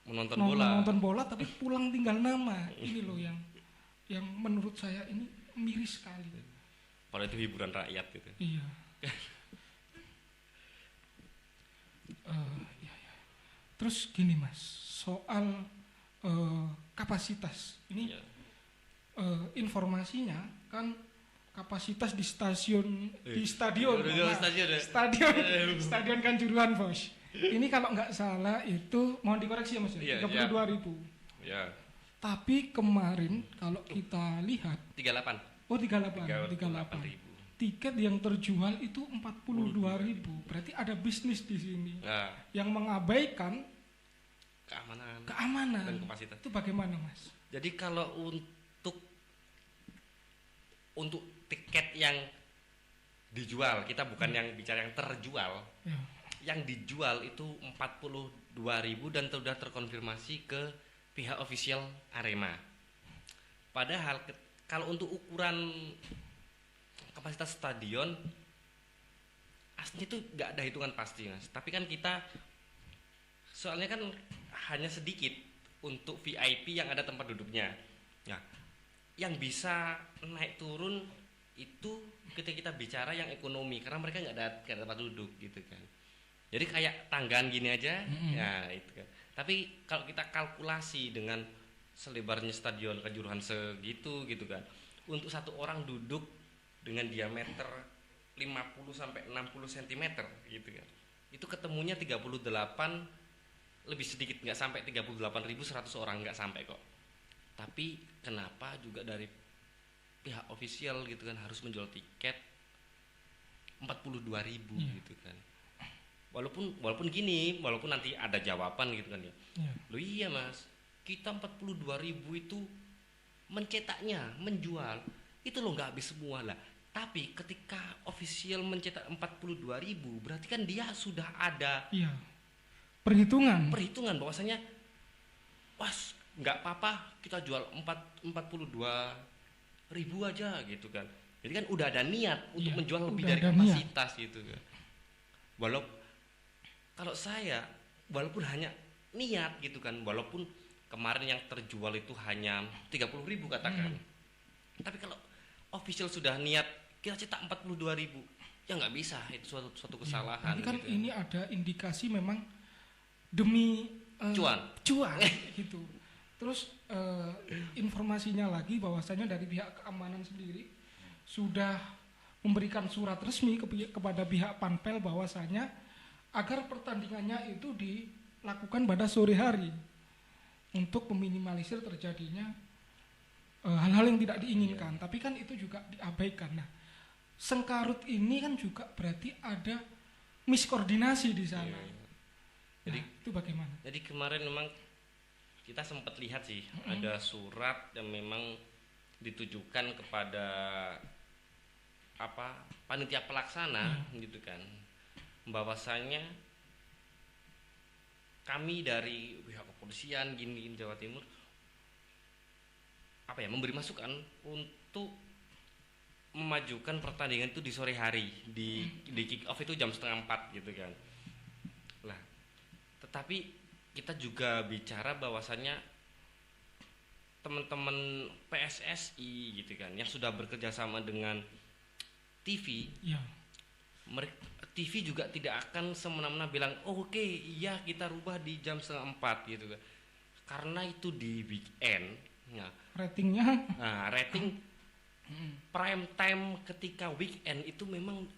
nonton bola tapi pulang tinggal nama. Ini loh yang menurut saya ini miris sekali. Padahal itu hiburan rakyat gitu. Iya. Iya, iya. Terus gini Mas, soal kapasitas ini Iya. informasinya kan kapasitas di stadion stadion Kanjuruhan Bos. Ini kalau nggak salah itu, mohon dikoreksi ya Mas, Iya, 32.000. Ya. Tapi kemarin kalau kita lihat 38. 38. ribu. Tiket yang terjual itu 42.000. Berarti ada bisnis di sini Nah, yang mengabaikan keamanan dan keamanan. kapasitas. Itu bagaimana Mas? Jadi kalau untuk tiket yang dijual, kita bukan yang bicara yang terjual. Ya. Yang dijual itu 42.000 dan sudah terkonfirmasi ke pihak ofisial Arema. Padahal kalau untuk ukuran kapasitas stadion aslinya itu nggak ada hitungan pasti Mas. Tapi kan kita soalnya kan hanya sedikit untuk VIP yang ada tempat duduknya. Nah, yang bisa naik turun itu ketika kita bicara yang ekonomi, karena mereka nggak ada tempat duduk gitu kan. Jadi kayak tanggaan gini aja, ya itu kan. Tapi kalau kita kalkulasi dengan selebarnya stadion Kanjuruhan segitu gitu kan, untuk satu orang duduk dengan diameter 50 sampai 60 cm gitu kan, itu ketemunya 38, lebih sedikit, nggak sampai 38.100 orang, nggak sampai kok. Tapi kenapa juga dari pihak ofisial gitu kan harus menjual tiket 42.000 gitu kan. Walaupun gini, walaupun nanti ada jawaban gitu kan ya. Loh iya Mas, kita 42.000 itu mencetaknya, menjual itu loh nggak habis semua lah. Tapi ketika official mencetak 42.000, berarti kan dia sudah ada perhitungan bahwasanya was nggak apa-apa kita jual 42.000 aja gitu kan. Jadi kan udah ada niat untuk menjual lebih dari kapasitas gitu kan. Kalau saya walaupun hanya niat gitu kan, walaupun kemarin yang terjual itu hanya 30.000 katakan. Tapi kalau official sudah niat kita cetak 42.000, ya nggak bisa, itu suatu kesalahan. Tapi kan gitu. ini ada indikasi memang demi cuan gitu. Terus informasinya lagi bahwasanya dari pihak keamanan sendiri sudah memberikan surat resmi kepada pihak Panpel bahwasanya agar pertandingannya itu dilakukan pada sore hari untuk meminimalisir terjadinya hal-hal yang tidak diinginkan. Tapi kan itu juga diabaikan. Nah, sengkarut ini kan juga berarti ada miskoordinasi di sana. Jadi itu bagaimana? Jadi kemarin memang kita sempat lihat sih ada surat yang memang ditujukan kepada panitia pelaksana gitu kan, bahwasanya kami dari pihak kepolisian gini Jawa Timur memberi masukan untuk memajukan pertandingan itu di sore hari, di kick off itu jam 3:30 gitu kan. Lah, tetapi kita juga bicara bahwasannya teman-teman PSSI gitu kan yang sudah bekerja sama dengan TV, TV juga tidak akan semena-mena bilang oke, iya kita rubah di jam 3:30 gitu kan, karena itu di weekend. Ratingnya Nah, rating prime time ketika weekend itu memang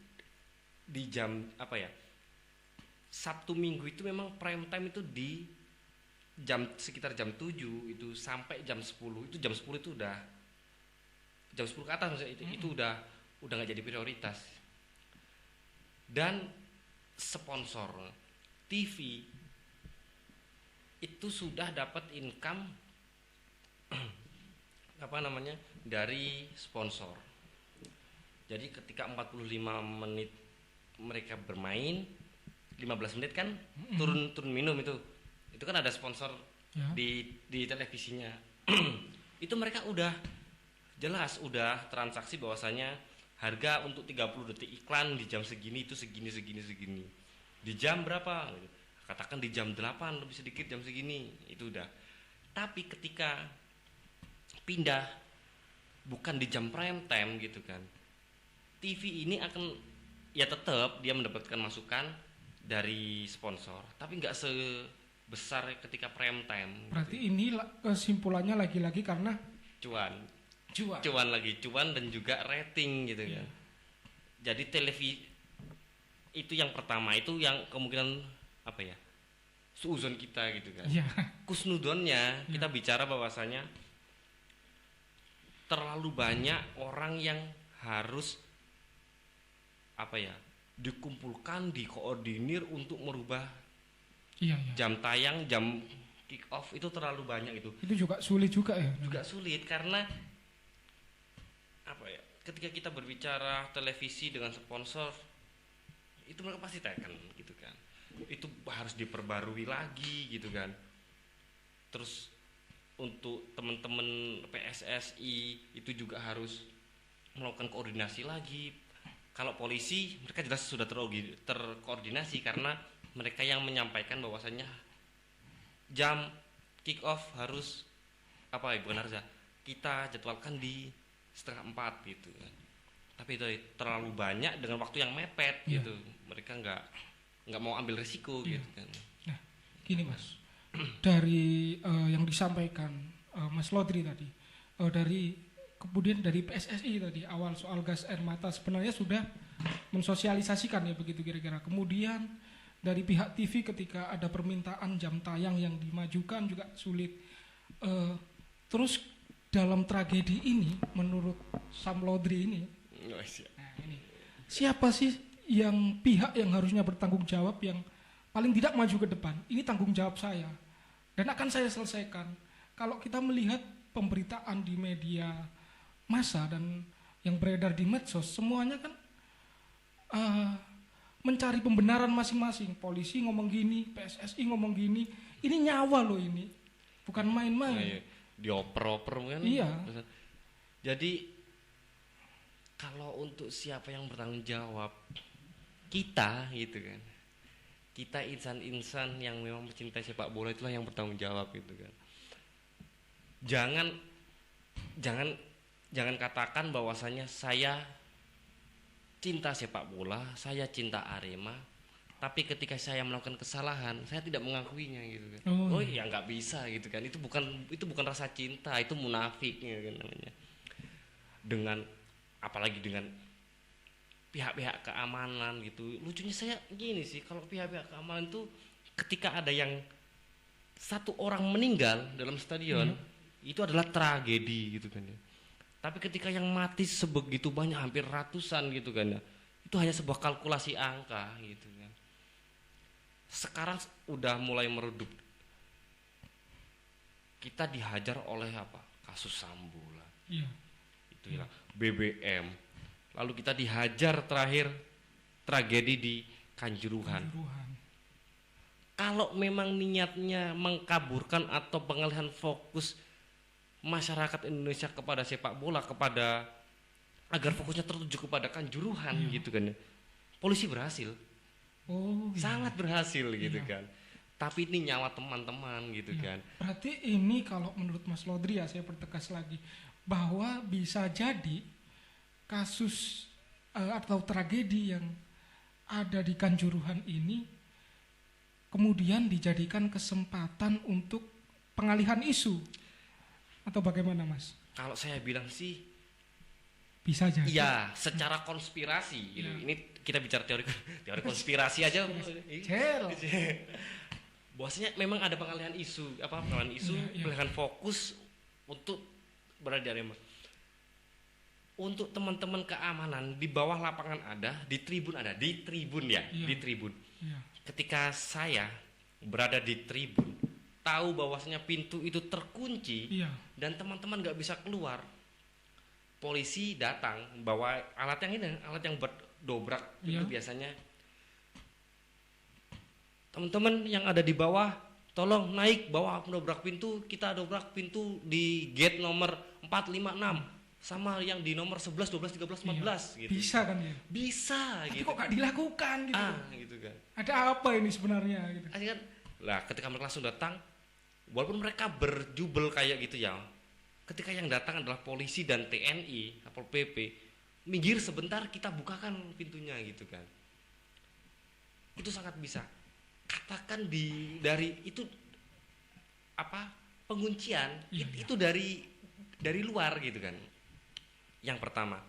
di jam apa ya, Sabtu Minggu itu memang prime time itu di sekitar jam 7 itu sampai jam 10. Itu jam 10 itu udah jam 10 ke atas maksudnya, itu udah nggak jadi prioritas. Dan sponsor TV itu sudah dapat income apa namanya dari sponsor. Jadi ketika 45 menit mereka bermain, 15 menit kan turun minum, itu kan ada sponsor ya. di televisinya. Itu mereka udah jelas, udah transaksi bahwasanya harga untuk 30 detik iklan di jam segini itu segini. Di jam berapa? Katakan di jam 8 lebih sedikit jam segini, itu udah. Tapi ketika pindah bukan di jam prime time gitu kan, TV ini akan ya tetap dia mendapatkan masukan dari sponsor, tapi nggak sebesar ketika prime time. Berarti ini kesimpulannya lagi-lagi karena cuan lagi, cuan dan juga rating gitu kan. Jadi televisi itu yang pertama, itu yang kemungkinan apa ya, suuzon kita gitu kan. Kusnudonnya kita bicara bahwasanya terlalu banyak orang yang harus apa ya, dikumpulkan, dikoordinir untuk merubah jam tayang, jam kick off, itu terlalu banyak itu. Itu juga sulit juga ya. Juga sulit karena apa ya, ketika kita berbicara televisi dengan sponsor itu mereka pasti tekan gitu kan, itu harus diperbarui lagi gitu kan. Terus untuk teman-teman PSSI itu juga harus melakukan koordinasi lagi. Kalau polisi mereka jelas sudah terkoordinasi karena mereka yang menyampaikan bahwasanya jam kick off harus apa ya, bukan harus ya, kita jadwalkan di 3:30 gitu kan. Tapi itu terlalu banyak dengan waktu yang mepet gitu. Mereka nggak mau ambil risiko gitu kan. Nah, gini Mas, dari yang disampaikan Mas Lodri tadi, kemudian dari PSSI tadi awal soal gas air mata sebenarnya sudah mensosialisasikan ya begitu kira-kira. Kemudian dari pihak TV ketika ada permintaan jam tayang yang dimajukan juga sulit. Terus dalam tragedi ini menurut Sam Lodri ini, siapa sih pihak yang harusnya bertanggung jawab, yang paling tidak maju ke depan? Ini tanggung jawab saya dan akan saya selesaikan. Kalau kita melihat pemberitaan di media massa dan yang beredar di medsos, semuanya kan mencari pembenaran masing-masing. Polisi ngomong gini, PSSI ngomong gini, ini nyawa loh, ini bukan main-main. Dioper-oper kan. Iya. Jadi kalau untuk siapa yang bertanggung jawab, kita gitu kan, kita insan-insan yang memang mencintai sepak bola itulah yang bertanggung jawab gitu kan. Jangan katakan bahwasanya saya cinta sepak bola, saya cinta Arema, tapi ketika saya melakukan kesalahan saya tidak mengakuinya gitu kan. Ya nggak bisa gitu kan. Itu bukan rasa cinta, itu munafik gitu kan namanya. Apalagi dengan pihak-pihak keamanan gitu. Lucunya saya gini sih, kalau pihak-pihak keamanan itu ketika ada yang satu orang meninggal dalam stadion, itu adalah tragedi gitu kan ya. Tapi ketika yang mati sebegitu banyak, hampir ratusan gitu kan ya, itu hanya sebuah kalkulasi angka gitu kan. Sekarang udah mulai meredup. Kita dihajar oleh apa? Kasus Sambo lah. Itu ya, BBM. Lalu kita dihajar terakhir tragedi di Kanjuruhan. Kalau memang niatnya mengkaburkan atau pengalihan fokus masyarakat Indonesia kepada sepak bola, agar fokusnya tertuju kepada Kanjuruhan gitu kan ya, polisi berhasil. Sangat berhasil gitu kan. Tapi ini nyawa teman-teman gitu kan. Berarti ini kalau menurut Mas Lodri ya, saya pertegas lagi bahwa bisa jadi kasus atau tragedi yang ada di Kanjuruhan ini kemudian dijadikan kesempatan untuk pengalihan isu atau bagaimana Mas? Kalau saya bilang sih Bisa jadi. iya, secara konspirasi gitu. Ya. Ini kita bicara teori konspirasi aja. Cel. Bahwasanya memang ada pengalihan isu, pengalihan isu, Iya. pengalihan fokus untuk berada di Arema. Untuk teman-teman keamanan di bawah lapangan ada, di tribun ada, di tribun ya, Iya. di tribun. Iya. Ketika saya berada di tribun, tahu bahwasanya pintu itu terkunci Iya. dan teman-teman nggak bisa keluar, polisi datang bawa alat yang berdobrak Iya. itu biasanya. Teman-teman yang ada di bawah, tolong naik bawa dobrak pintu, kita dobrak pintu di gate nomor 4, 5, 6 sama yang di nomor 11, 12, 13, 14 gitu. Bisa kan ya? Bisa Tapi gitu. kok gak dilakukan gitu? Gitu kan. Ada apa ini sebenarnya gitu? Kan, lah ketika mereka langsung datang, walaupun mereka berjubel kayak gitu ya, ketika yang datang adalah polisi dan TNI, Satpol PP, minggir sebentar kita bukakan pintunya gitu kan. Itu sangat bisa. Katakan dari itu penguncian itu dari luar gitu kan. Yang pertama,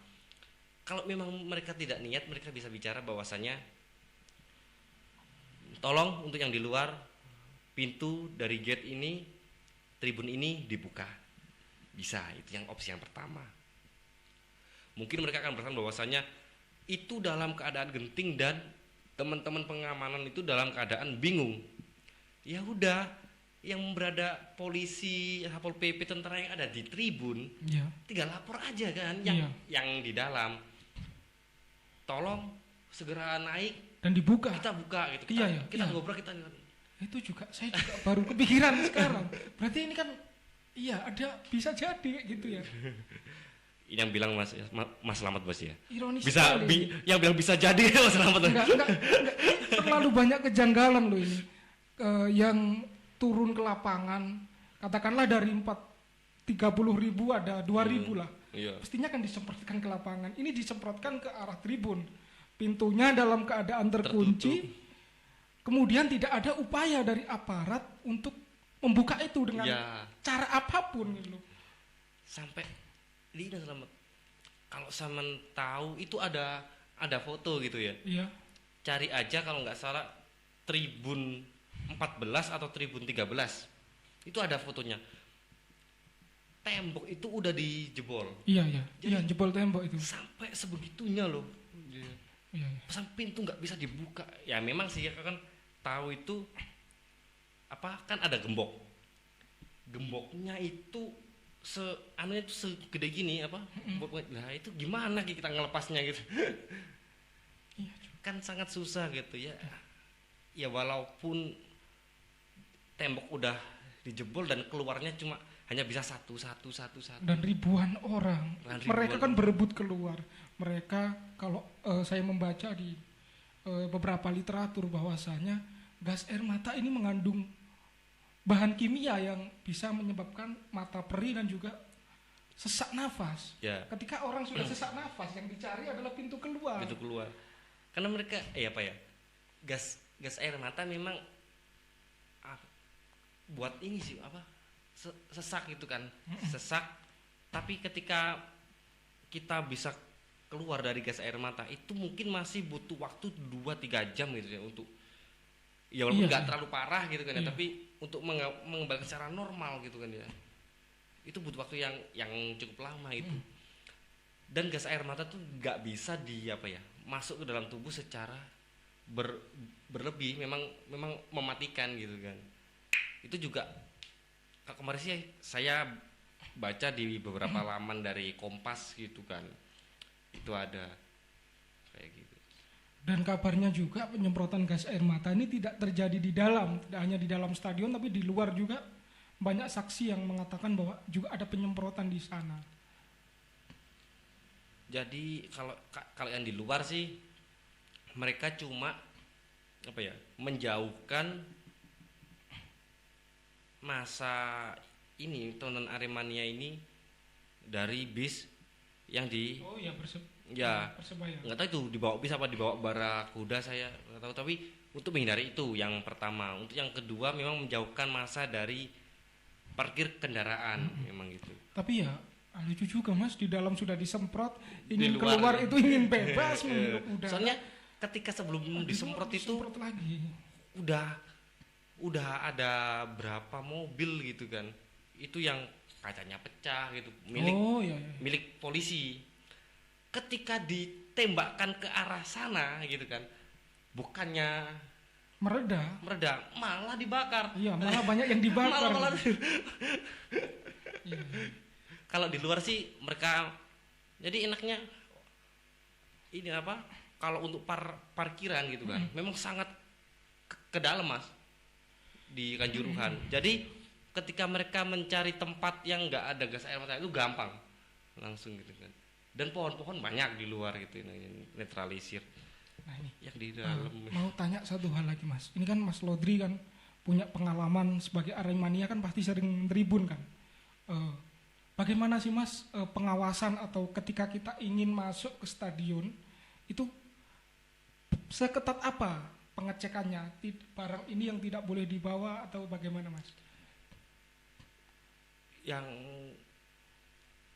kalau memang mereka tidak niat, mereka bisa bicara bahwasanya tolong untuk yang di luar, pintu dari gate ini, tribun ini dibuka. Bisa, itu yang opsi yang pertama. Mungkin mereka akan berkata bahwasanya itu dalam keadaan genting dan teman-teman pengamanan itu dalam keadaan bingung. Ya udah, yang berada polisi, Satpol PP, tentara yang ada di tribun, Iya. tinggal lapor aja kan, yang di dalam. Tolong segera naik Dan dibuka. kita buka gitu. Kita ngobrak kita. Itu juga saya juga baru kepikiran sekarang. Berarti ini kan ada bisa jadi gitu ya. Ini yang bilang Mas Selamat bos ya. Ironis Bisa sekali. yang bilang bisa jadi Mas Selamat. Enggak. Terlalu banyak kejanggalan loh ini. Yang turun ke lapangan, katakanlah dari 30.000 ada 2.000 lah. Iya. Pastinya kan disemprotkan ke lapangan. Ini disemprotkan ke arah tribun. Pintunya dalam keadaan terkunci. Tertutup. Kemudian tidak ada upaya dari aparat untuk membuka itu dengan cara apapun gitu loh. Sampai ini Selamat. Kalau Saman tahu itu ada foto gitu ya. Iya. Cari aja kalau nggak salah tribun 14 atau tribun 13. Itu ada fotonya. Tembok itu udah dijebol. Iya. Jadi, Jebol tembok itu. Sampai sebegitunya loh. Iya. Sampai pintu nggak bisa dibuka. Ya memang sih ya kan tahu itu kan ada gembok. Gemboknya itu itu segede gini Nah itu gimana kita ngelepasnya gitu. Iya. Kan sangat susah gitu ya. Ya walaupun tembok udah dijebol dan keluarnya hanya bisa satu. Dan ribuan orang. Mereka kan berebut keluar. Mereka kalau saya membaca di beberapa literatur bahwasanya gas air mata ini mengandung bahan kimia yang bisa menyebabkan mata perih dan juga sesak nafas. Ya. Ketika orang sudah sesak nafas, yang dicari adalah pintu keluar. Pintu keluar. Karena mereka gas air mata memang buat ini sih sesak gitu kan. Sesak. Tapi ketika kita bisa keluar dari gas air mata itu mungkin masih butuh waktu 2-3 jam gitu ya untuk walaupun nggak terlalu parah gitu kan ya, tapi untuk mengembalikan secara normal gitu kan ya. Itu butuh waktu yang cukup lama itu. Dan gas air mata tuh nggak bisa masuk ke dalam tubuh secara berlebih, memang mematikan gitu kan. Itu juga kemarin sih saya baca di beberapa laman dari Kompas gitu kan. Itu ada kayak gitu. Dan kabarnya juga penyemprotan gas air mata ini tidak terjadi di dalam, tidak hanya di dalam stadion tapi di luar juga. Banyak saksi yang mengatakan bahwa juga ada penyemprotan di sana. Jadi kalau yang di luar sih mereka cuma menjauhkan masa ini tonton Aremania ini dari bis yang Ya, Persebaya. nggak tahu itu dibawa bis apa dibawa barakuda saya nggak tahu, tapi untuk menghindari itu yang pertama. Untuk yang kedua memang menjauhkan massa dari parkir kendaraan, memang gitu. Tapi ya lucu juga Mas, di dalam sudah disemprot, Di ingin luar, keluar ya. itu ingin bebas menghirup udara. Soalnya ketika sebelum Di luar disemprot itu disemprot lagi. udah ada berapa mobil gitu kan, itu yang kacanya pecah gitu, Iya. milik polisi. Ketika ditembakkan ke arah sana gitu kan, bukannya Mereda. malah dibakar. Iya, malah banyak yang dibakar. Malah. Iya. Kalau di luar sih mereka jadi enaknya ini apa, kalau untuk parkiran gitu kan memang sangat ke dalam Mas di Kanjuruhan. Jadi ketika mereka mencari tempat yang enggak ada gas air mata itu gampang langsung gitu kan. Dan pohon-pohon banyak di luar gitu netralisir. Nah ini Yang di dalam. mau tanya satu hal lagi Mas. Ini kan Mas Lodri kan punya pengalaman sebagai Aremania kan pasti sering tribun kan. Bagaimana sih Mas pengawasan atau ketika kita ingin masuk ke stadion itu seketat apa pengecekannya? Barang ini yang tidak boleh dibawa atau bagaimana Mas? Yang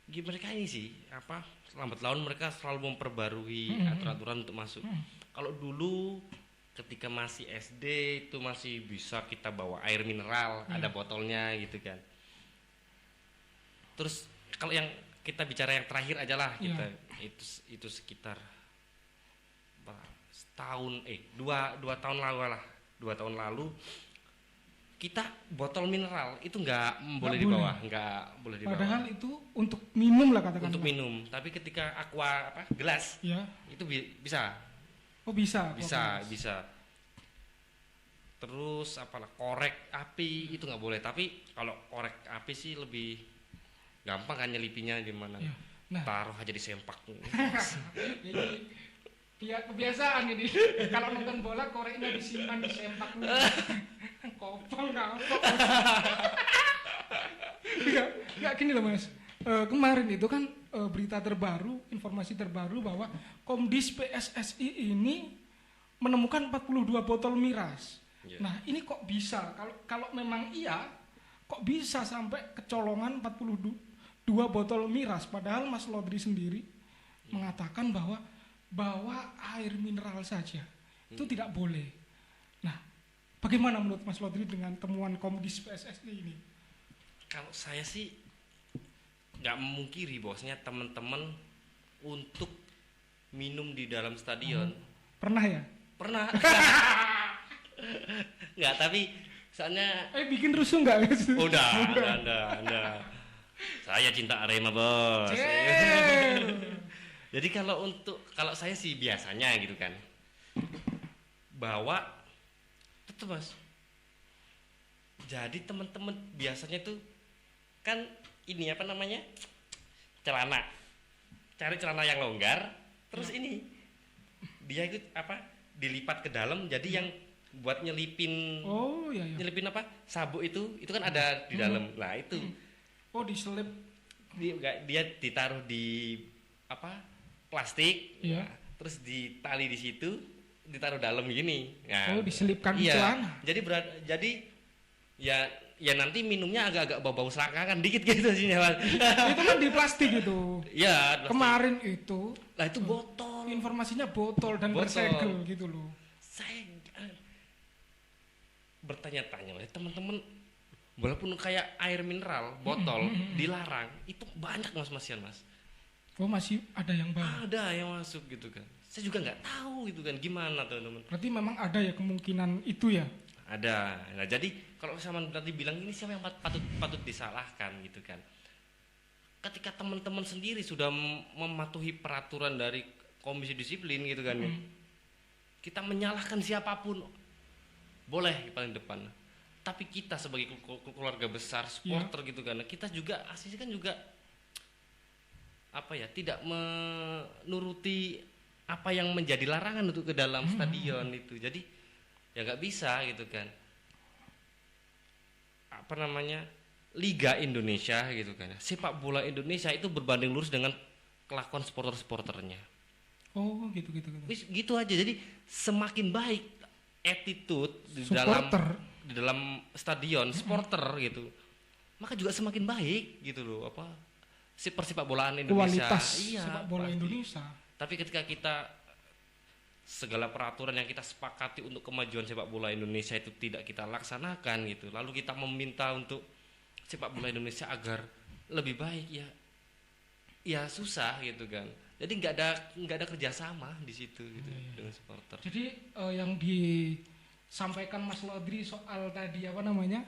mereka ini sih apa, lambat laun mereka selalu memperbarui aturan-aturan untuk masuk. Kalau dulu ketika masih SD itu masih bisa kita bawa air mineral, ada botolnya gitu kan. Terus kalau yang kita bicara yang terakhir aja lah kita, itu sekitar setahun dua tahun lalu lah, 2 tahun lalu kita botol mineral itu nggak boleh dibawa. Padahal itu untuk minum lah katakan. Untuk minum, tapi ketika gelas itu bisa. Oh bisa. Bisa. Terus apalah korek api itu nggak boleh, tapi kalau korek api sih lebih gampang kan nyelipinnya di mana. Ya. Nah, taruh aja di sempak. Ini kebiasaan ini. Kalau nonton bola koreknya disimpan di sempak. Kopong kapok. Enggak gini loh Mas. Kemarin itu kan berita terbaru, informasi terbaru bahwa Komdis PSSI ini menemukan 42 botol miras. Yeah. Nah, ini kok bisa? Kalau memang iya, kok bisa sampai kecolongan 42 botol miras? Padahal Mas Lodri sendiri mengatakan bahwa air mineral saja itu tidak boleh. Nah, bagaimana menurut Mas Lodri dengan temuan Komdis PSSI ini? Kalau saya sih nggak memungkiri bahwasanya teman-teman untuk minum di dalam stadion Pernah ya? pernah. Nggak, tapi soalnya Bikin rusuh nggak? udah. Saya cinta Arema bos. Jadi kalau saya sih biasanya gitu kan, bawa tetap Mas. Jadi teman-teman biasanya tuh kan ini apa namanya, celana, cari celana yang longgar, terus ini dia ikut dilipat ke dalam, jadi yang buat nyelipin. Nyelipin sabuk itu kan ada di dalam. Nah itu diselip, dia ditaruh di plastik, nah, terus ditali di situ, ditaruh dalam gini. Nah, diselipkan di celana. Jadi ya nanti minumnya agak-agak bau-bau selangkangan dikit gitu sih. Itu kan di plastik itu. Iya. Kemarin itu. Lah itu botol. Informasinya botol dan bersegel gitu loh. Saya bertanya-tanya teman-teman, walaupun kayak air mineral botol dilarang, itu banyak mas. Oh masih ada yang baru? Ada yang masuk gitu kan. Saya juga nggak tahu gitu kan gimana teman-teman. Berarti memang ada ya kemungkinan itu ya? Ada. Nah jadi kalau sama berarti bilang ini siapa yang patut disalahkan gitu kan. Ketika teman-teman sendiri sudah mematuhi peraturan dari komisi disiplin gitu kan, kita menyalahkan siapapun boleh paling depan. Tapi kita sebagai keluarga besar supporter gitu kan, kita juga aslinya kan juga tidak menuruti apa yang menjadi larangan untuk ke dalam stadion itu. Jadi ya nggak bisa gitu kan. Liga Indonesia gitu kan, sepak bola Indonesia itu berbanding lurus dengan kelakuan supporternya. Oh, gitu. Wis gitu aja. Jadi semakin baik attitude Supporter. di dalam stadion, supporter gitu. Maka juga semakin baik gitu loh apa si persepak bolaan Indonesia. Kualitas Iya, sepak bola pasti. Indonesia. Tapi ketika kita segala peraturan yang kita sepakati untuk kemajuan sepak bola Indonesia itu tidak kita laksanakan gitu. Lalu kita meminta untuk sepak bola Indonesia agar lebih baik ya susah gitu kan. Jadi nggak ada kerjasama di situ gitu dengan supporter. Jadi yang disampaikan Mas Lodri soal tadi apa namanya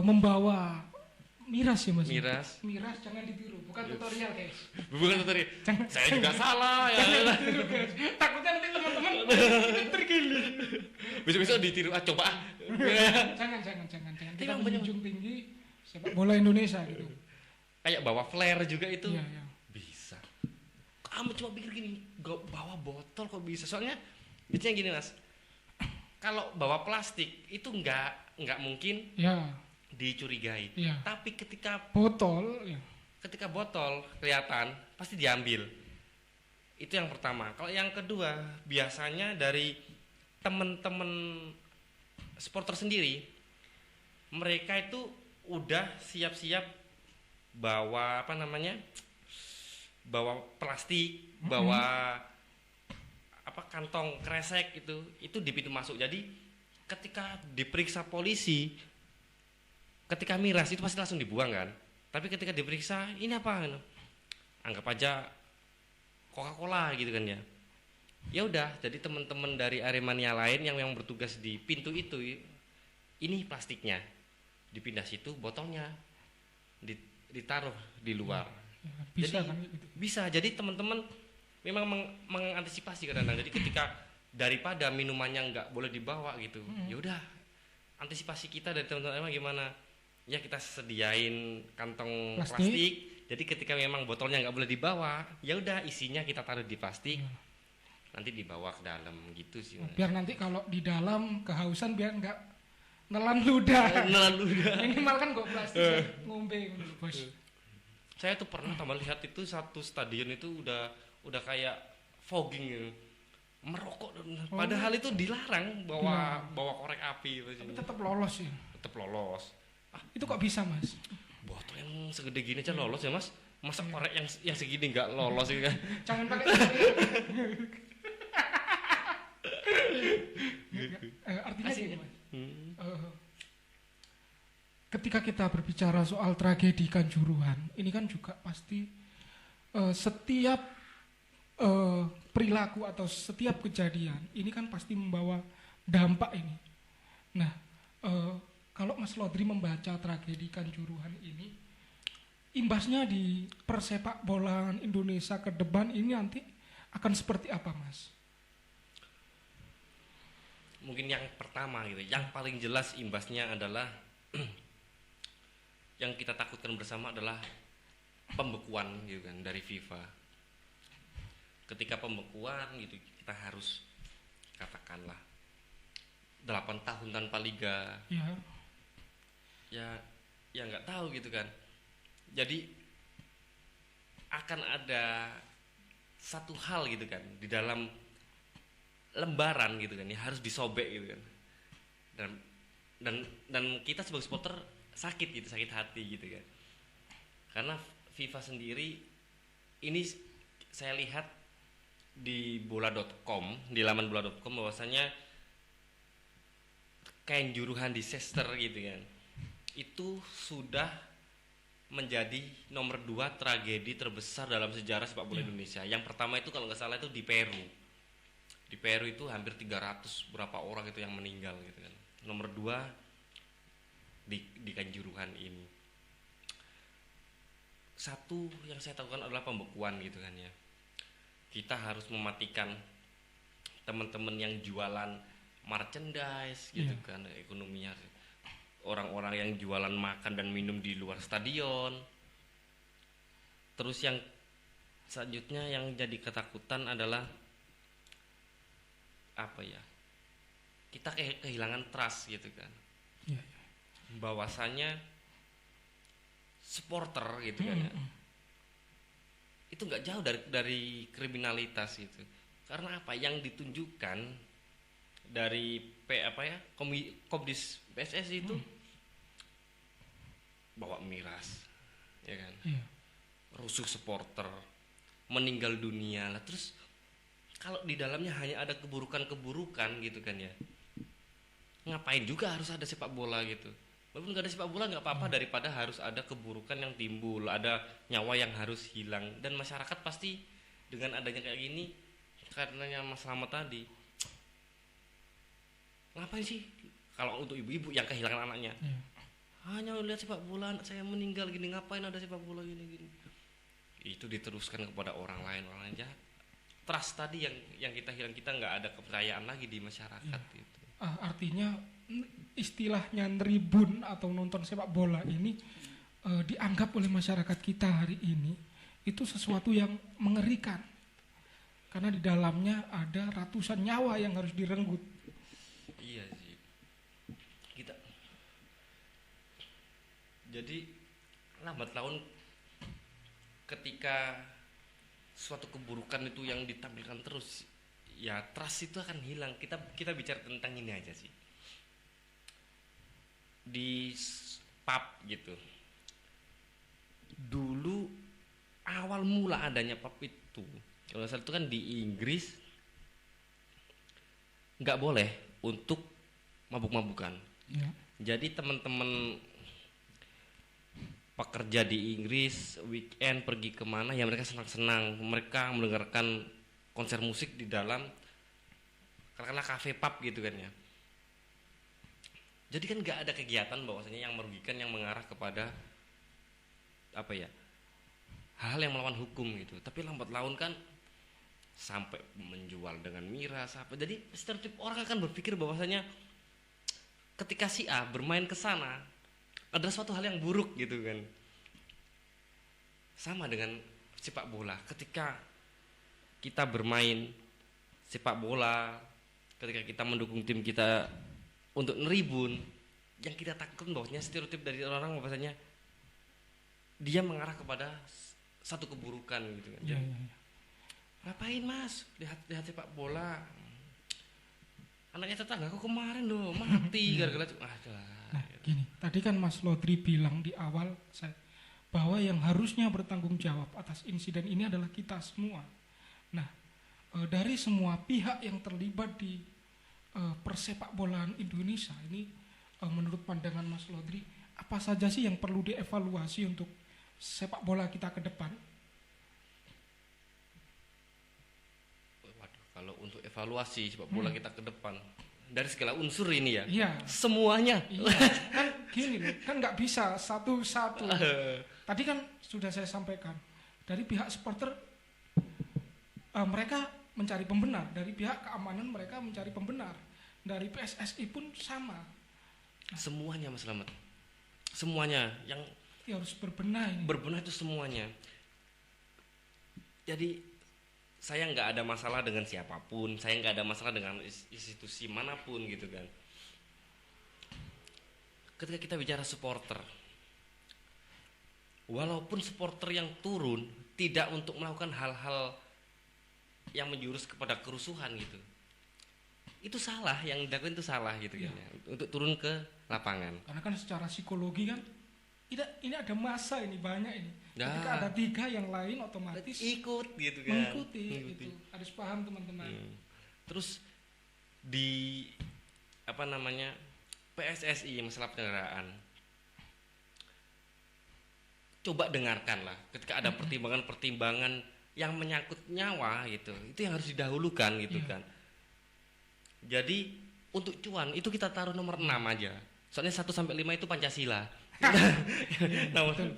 membawa miras ya Mas. Miras jangan ditiru, bukan tutorial guys. Bukan tutorial. Saya juga salah ya. Takutnya nanti teman-teman tergiling. Besok-besok ditiru coba. Jangan. Kita menjunjung tinggi sepak bola Indonesia gitu. Kayak bawa flare juga itu. Iya. Bisa. Kamu cuma pikir gini, bawa botol kok bisa? Soalnya biasanya gini Mas. Kalau bawa plastik itu nggak mungkin dicurigai. Ya. Tapi ketika botol kelihatan pasti diambil. Itu yang pertama. Kalau yang kedua, biasanya dari teman-teman supporter sendiri, mereka itu udah siap-siap bawa plastik, bawa kantong kresek itu di pintu masuk. Jadi ketika diperiksa polisi, ketika miras itu pasti langsung dibuang kan. Tapi ketika diperiksa ini apa? Anggap aja Coca-Cola gitu kan ya. Ya udah, jadi teman-teman dari Aremania lain yang bertugas di pintu itu, ini plastiknya dipindah situ, botolnya ditaruh di luar. Bisa jadi, kan gitu. Bisa. Jadi teman-teman memang mengantisipasi kadang-kadang. Jadi ketika daripada minumannya nggak boleh dibawa gitu, ya udah antisipasi kita dari teman-teman gimana? Ya kita sediain kantong plastik. Jadi ketika memang botolnya nggak boleh dibawa, ya udah isinya kita taruh di plastik. Nanti dibawa ke dalam gitu sih. Biar nanti kalau di dalam kehausan biar nggak nelan ludah. Minimal kan kok plastik ngombe bos. Saya tuh pernah tambah lihat itu satu stadion itu udah kayak fogging gitu. Merokok padahal itu dilarang bawa korek api. Tapi tetap lolos ya. Tetap lolos. Itu kok bisa Mas? Botol yang segede gini aja lolos ya Mas. Masa korek yang segini nggak lolos gitu kan? Jangan pakai artinya gini Mas. Ketika kita berbicara soal tragedi Kanjuruhan, ini kan juga pasti setiap perilaku atau setiap kejadian ini kan pasti membawa dampak ini. Nah, kalau Mas Lodri membaca tragedi Kanjuruhan ini, imbasnya di persepak bolaan Indonesia ke depan ini nanti akan seperti apa Mas? Mungkin yang pertama gitu, yang paling jelas imbasnya adalah yang kita takutkan bersama adalah pembekuan gitu kan dari FIFA. Ketika pembekuan gitu kita harus katakanlah 8 tahun tanpa liga. Ya nggak tahu gitu kan. Jadi akan ada satu hal gitu kan di dalam lembaran gitu kan ya harus disobek gitu kan. Dan kita sebagai supporter sakit hati gitu kan. Karena FIFA sendiri ini saya lihat di bola.com, di laman bola.com bahwasanya Kanjuruhan disaster gitu kan. Itu sudah menjadi nomor 2 tragedi terbesar dalam sejarah sepak bola Indonesia. Yang pertama itu kalau nggak salah itu di Peru. Di Peru itu hampir 300 berapa orang itu yang meninggal gitu kan. Nomor 2 di Kanjuruhan ini. Satu yang saya takukan adalah pembekuan gitu kan ya. Kita harus mematikan teman-teman yang jualan merchandise gitu kan, ekonominya. Orang-orang yang jualan makan dan minum di luar stadion. Terus yang selanjutnya yang jadi ketakutan adalah apa ya? Kita kehilangan trust gitu kan. Bahwasanya supporter gitu kan ya. itu nggak jauh dari kriminalitas gitu. Karena apa yang ditunjukkan dari Komdis PSSI itu bawa miras, ya kan, rusuh supporter, meninggal dunia lah. Terus kalau di dalamnya hanya ada keburukan-keburukan gitu kan ya, ngapain juga harus ada sepak bola gitu. Walaupun nggak ada sepak bola nggak apa-apa, daripada harus ada keburukan yang timbul, ada nyawa yang harus hilang. Dan masyarakat pasti dengan adanya kayak gini, karenanya Mas Slamet tadi, ngapain sih kalau untuk ibu-ibu yang kehilangan anaknya, hanya lihat sepak bola anak saya meninggal gini, ngapain ada sepak bola gini, itu diteruskan kepada orang lain jahat. Trust tadi yang kita hilang, kita nggak ada kepercayaan lagi di masyarakat gitu. Artinya istilahnya tribun atau nonton sepak bola ini dianggap oleh masyarakat kita hari ini itu sesuatu yang mengerikan, karena di dalamnya ada ratusan nyawa yang harus direnggut. Iya sih, kita jadi lambat laun ketika suatu keburukan itu yang ditampilkan terus, ya trust itu akan hilang. Kita bicara tentang ini aja sih, di pub gitu. Dulu awal mula adanya pub itu, kalau salah itu kan di Inggris nggak boleh untuk mabuk-mabukan. Jadi teman-teman pekerja di Inggris weekend pergi kemana ya mereka senang-senang, mereka mendengarkan konser musik di dalam katakanlah kafe pub gitu kan ya. Jadi kan nggak ada kegiatan bahwasanya yang merugikan, yang mengarah kepada apa ya, hal yang melawan hukum gitu. Tapi lambat laun kan sampai menjual dengan miras apa. Jadi stereotip orang akan berpikir bahwasanya ketika si A bermain ke sana adalah suatu hal yang buruk gitu kan. Sama dengan sepak bola, ketika kita bermain sepak bola, ketika kita mendukung tim kita untuk neribun, yang kita takutkan bahwasanya stereotip dari orang bahwasanya dia mengarah kepada satu keburukan gitu kan. Ngapain Mas lihat sepak bola, anaknya tetanggaku kemarin loh mati gara-gara Nah, gini, tadi kan Mas Lodri bilang di awal bahwa yang harusnya bertanggung jawab atas insiden ini adalah kita semua. Nah, dari semua pihak yang terlibat di persepak bolaan Indonesia ini, menurut pandangan Mas Lodri, apa saja sih yang perlu dievaluasi untuk sepak bola kita ke depan? Waduh, kalau untuk evaluasi sepak bola kita ke depan, dari segala unsur ini ya, semuanya. Kan gini loh, kan nggak bisa satu-satu. Tadi kan sudah saya sampaikan, dari pihak supporter mereka mencari pembenar, dari pihak keamanan mereka mencari pembenar, dari PSSI pun sama. Semuanya Mas Slamet, semuanya yang harus berbenah ini. Berbenah itu semuanya. Jadi saya nggak ada masalah dengan siapapun, saya nggak ada masalah dengan institusi manapun gitu kan. Ketika kita bicara supporter, walaupun supporter yang turun tidak untuk melakukan hal-hal yang menjurus kepada kerusuhan gitu, itu salah, yang dilakukan itu salah gitu kan ya, untuk turun ke lapangan. Karena kan secara psikologi kan, ini ada masa ini banyak ini. Ketika ada tiga yang lain otomatis ikut gitu kan. Mengikuti. Gitu. Harus paham teman-teman. Terus di PSSI masalah penyelenggaraan, coba dengarkanlah ketika ada pertimbangan-pertimbangan yang menyangkut nyawa gitu, itu yang harus didahulukan gitu kan. Jadi untuk cuan itu kita taruh nomor 6 aja. Soalnya 1 sampai 5 itu Pancasila. Betul.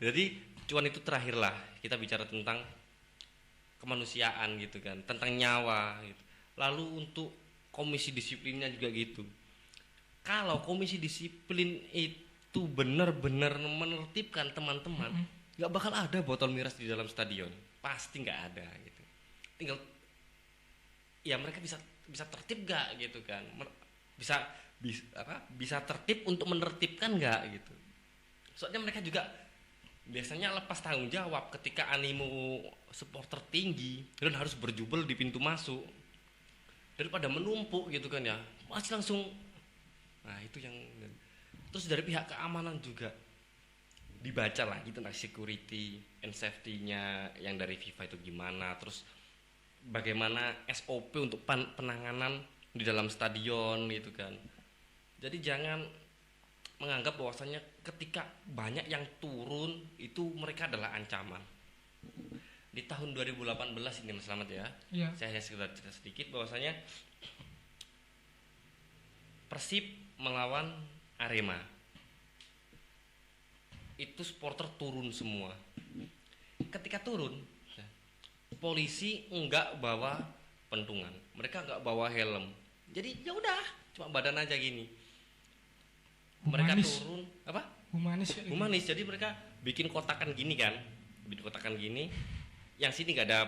Jadi cuan itu terakhir lah, kita bicara tentang kemanusiaan gitu kan, tentang nyawa gitu. Lalu untuk komisi disiplinnya juga gitu. Kalau komisi disiplin itu benar-benar menertibkan teman-teman, nggak bakal ada botol miras di dalam stadion, pasti nggak ada gitu. Tinggal ya mereka bisa tertib nggak gitu kan, bisa tertib untuk menertibkan nggak gitu. Soalnya mereka juga biasanya lepas tanggung jawab ketika animo supporter tinggi dan harus berjubel di pintu masuk daripada menumpuk gitu kan ya, masih langsung. Nah itu yang terus dari pihak keamanan juga dibaca lagi tentang security and safety-nya yang dari FIFA itu gimana, terus bagaimana SOP untuk penanganan di dalam stadion gitu kan. Jadi jangan menganggap bahwasanya ketika banyak yang turun itu mereka adalah ancaman. Di tahun 2018 ini Mas Slamet ya, saya hanya sekedar cerita sedikit bahwasanya Persib melawan Arema. Itu supporter turun semua. Ketika turun, polisi enggak bawa pentungan, mereka enggak bawa helm. Jadi ya udah, cuma badan aja gini. Mereka turun apa? Humanis. Humanis. Jadi mereka bikin kotakan gini kan, bikin kotakan gini. Yang sini enggak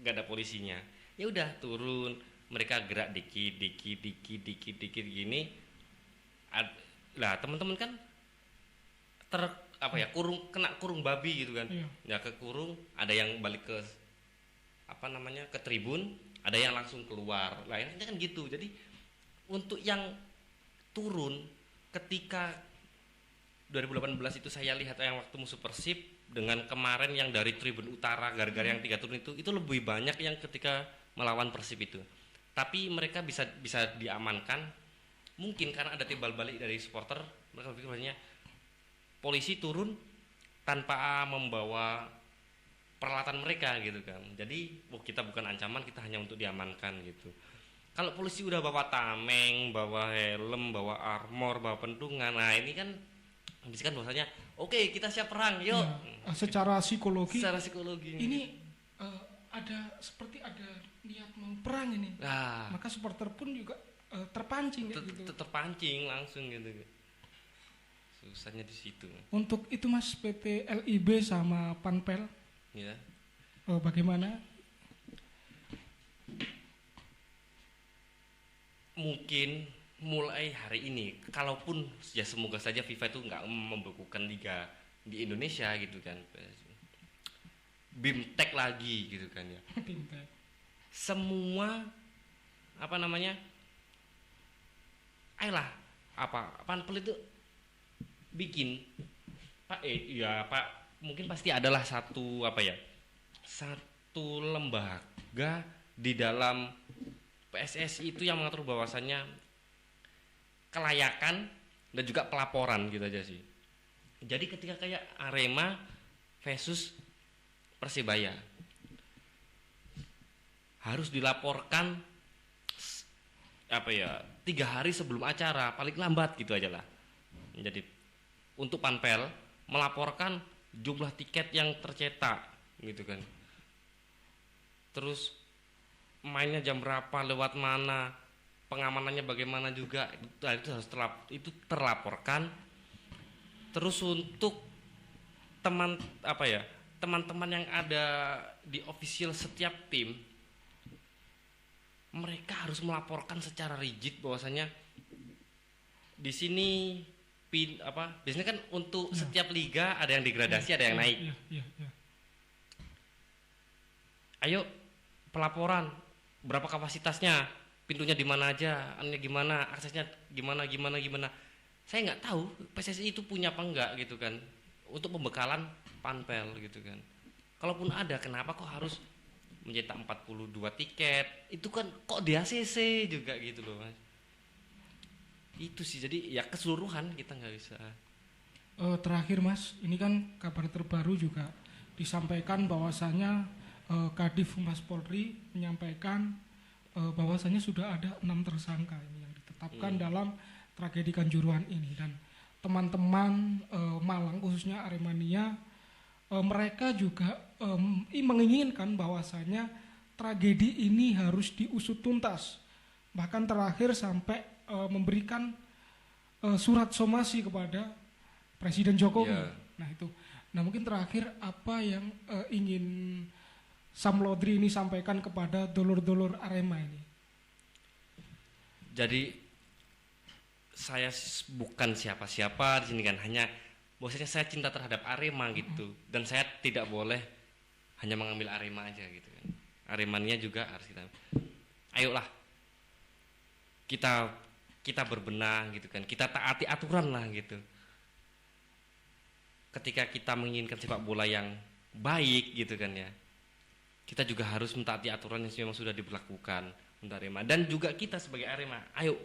ada polisinya. Ya udah turun, mereka gerak dikit gini. Lah teman-teman kan kena kurung babi gitu kan. Ya kekurung, ada yang balik ke ke tribun, ada yang langsung keluar. Lah ini kan gitu. Jadi untuk yang turun ketika 2018 itu saya lihat yang waktu musuh Persib dengan kemarin yang dari tribun utara gara-gara yang 3 turun itu lebih banyak yang ketika melawan Persib itu. Tapi mereka bisa diamankan mungkin karena ada timbal balik dari supporter. Mereka pikir banyak polisi turun tanpa membawa peralatan mereka gitu kan. Jadi kita bukan ancaman, kita hanya untuk diamankan gitu. Kalau polisi udah bawa tameng, bawa helm, bawa armor, bawa pentungan, nah ini kan bisa kan bahwasanya oke, kita siap perang, yuk. Ya, secara psikologi ini seperti ada niat mau perang ini. Nah, maka supporter pun juga terpancing gitu. Terpancing langsung gitu. Susahnya di situ. Untuk itu Mas, PT LIB sama Panpel. Ya. Bagaimana? Mungkin mulai hari ini, kalaupun ya semoga saja FIFA itu nggak membekukan liga di Indonesia gitu kan. BIMTEK lagi gitu kan ya. BIMTEK. Semua ayolah Panpel itu bikin Pak mungkin pasti adalah satu lembaga di dalam PSSI itu yang mengatur bahwasannya kelayakan dan juga pelaporan gitu aja sih. Jadi ketika kayak Arema versus Persibaya harus dilaporkan 3 hari sebelum acara paling lambat gitu aja lah. Jadi untuk Panpel melaporkan jumlah tiket yang tercetak gitu kan. Terus mainnya jam berapa, lewat mana, pengamanannya bagaimana juga, itu harus terlaporkan. Terus untuk teman-teman yang ada di official setiap tim, mereka harus melaporkan secara rigid bahwasanya di sini biasanya kan untuk setiap liga ada yang degradasi, ada yang naik. Ayo pelaporan, berapa kapasitasnya, pintunya di mana aja, annya gimana, aksesnya gimana. Saya nggak tahu PSSI itu punya apa enggak gitu kan untuk pembekalan Panpel gitu kan. Kalaupun ada, kenapa kok harus mencetak 42 tiket? Itu kan kok di ACC juga gitu loh Mas. Itu sih, jadi ya keseluruhan kita nggak bisa. Terakhir Mas, ini kan kabar terbaru juga disampaikan bahwasanya Kadif Humas Polri menyampaikan bahwasanya sudah ada 6 tersangka ini yang ditetapkan dalam tragedi Kanjuruhan ini, dan teman-teman Malang khususnya Aremania mereka juga menginginkan bahwasanya tragedi ini harus diusut tuntas, bahkan terakhir sampai memberikan surat somasi kepada Presiden Jokowi. Nah mungkin terakhir apa yang ingin Sam Lodri ini sampaikan kepada dulur-dulur Arema ini? Jadi saya bukan siapa-siapa di sini kan, hanya bahwasanya saya cinta terhadap Arema gitu, dan saya tidak boleh hanya mengambil Arema aja gitu kan. Aremania juga harus kita. Ayolah kita berbenah gitu kan, kita taati aturan lah gitu. Ketika kita menginginkan sepak bola yang baik gitu kan ya, kita juga harus mentaati aturan yang memang sudah diberlakukan untuk Arema. Dan juga kita sebagai Arema, ayo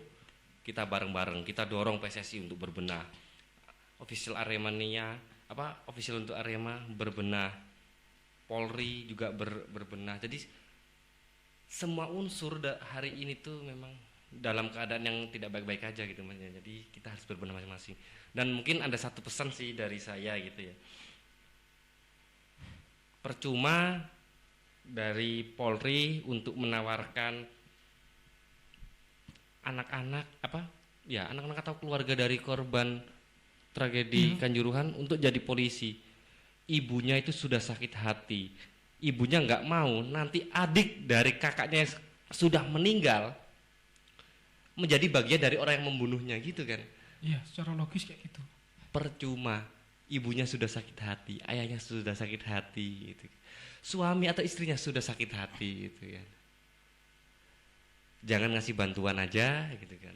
kita bareng-bareng, kita dorong PSSI untuk berbenah. Official Aremania, official untuk Arema berbenah, Polri juga berbenah. Jadi semua unsur hari ini tuh memang dalam keadaan yang tidak baik-baik aja gitu Mas. Jadi kita harus berbenah masing-masing. Dan mungkin ada satu pesan sih dari saya gitu ya. Percuma dari Polri untuk menawarkan anak-anak anak-anak atau keluarga dari korban tragedi Kanjuruhan untuk jadi polisi. Ibunya itu sudah sakit hati. Ibunya nggak mau nanti adik dari kakaknya yang sudah meninggal menjadi bagian dari orang yang membunuhnya gitu kan. Iya, secara logis kayak gitu. Percuma, ibunya sudah sakit hati, ayahnya sudah sakit hati gitu. Suami atau istrinya sudah sakit hati gitu kan. Jangan ngasih bantuan aja gitu kan.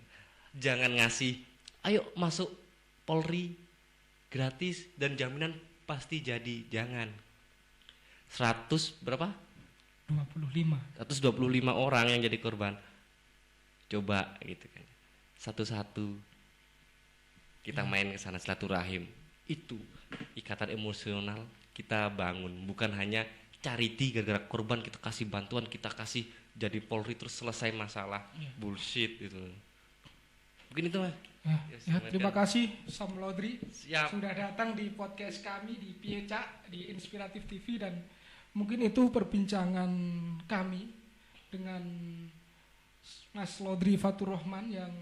Jangan ngasih, ayo masuk Polri gratis dan jaminan pasti jadi, jangan. 100 berapa? 125 orang yang jadi korban. Coba gitu kan. Satu-satu kita main ke sana, silaturahim. Itu ikatan emosional kita bangun, bukan hanya charity gara-gara korban kita kasih bantuan, kita kasih jadi Polri terus selesai masalah. Bullshit gitu. Mungkin itu Mas. Terima kasih Sam Lodri sudah datang di podcast kami di Pieca di Inspiratif TV, dan mungkin itu perbincangan kami dengan Mas Lodri Fatur Rahman yang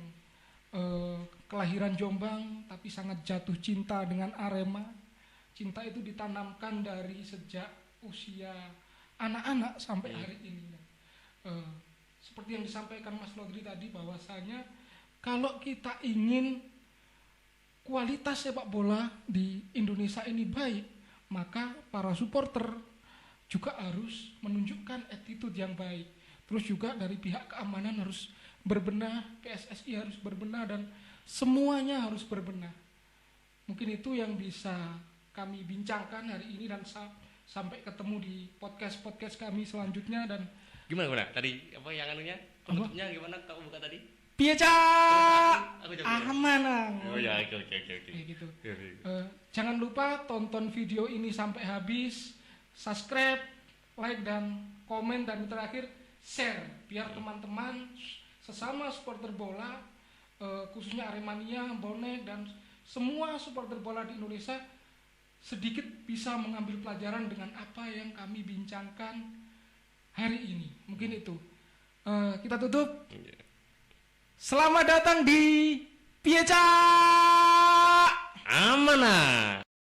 kelahiran Jombang tapi sangat jatuh cinta dengan Arema. Cinta itu ditanamkan dari sejak usia anak-anak sampai hari ini. Seperti yang disampaikan Mas Lodri tadi, bahwasanya kalau kita ingin kualitas sepak bola di Indonesia ini baik, maka para supporter juga harus menunjukkan attitude yang baik. Terus juga dari pihak keamanan harus berbenah, PSSI harus berbenah, dan semuanya harus berbenah. Mungkin itu yang bisa kami bincangkan hari ini, dan sampai ketemu di podcast kami selanjutnya. Dan gimana tadi yang anunya penutupnya gimana kau buka tadi? Pieca aman. Oh ya, oke. Gitu. Jangan lupa tonton video ini sampai habis, subscribe, like dan komen, dan terakhir share biar teman-teman sesama supporter bola, khususnya Aremania, bonek, dan semua supporter bola di Indonesia sedikit bisa mengambil pelajaran dengan apa yang kami bincangkan hari ini. Mungkin itu. Kita tutup. Selamat datang di Pieca Amanah.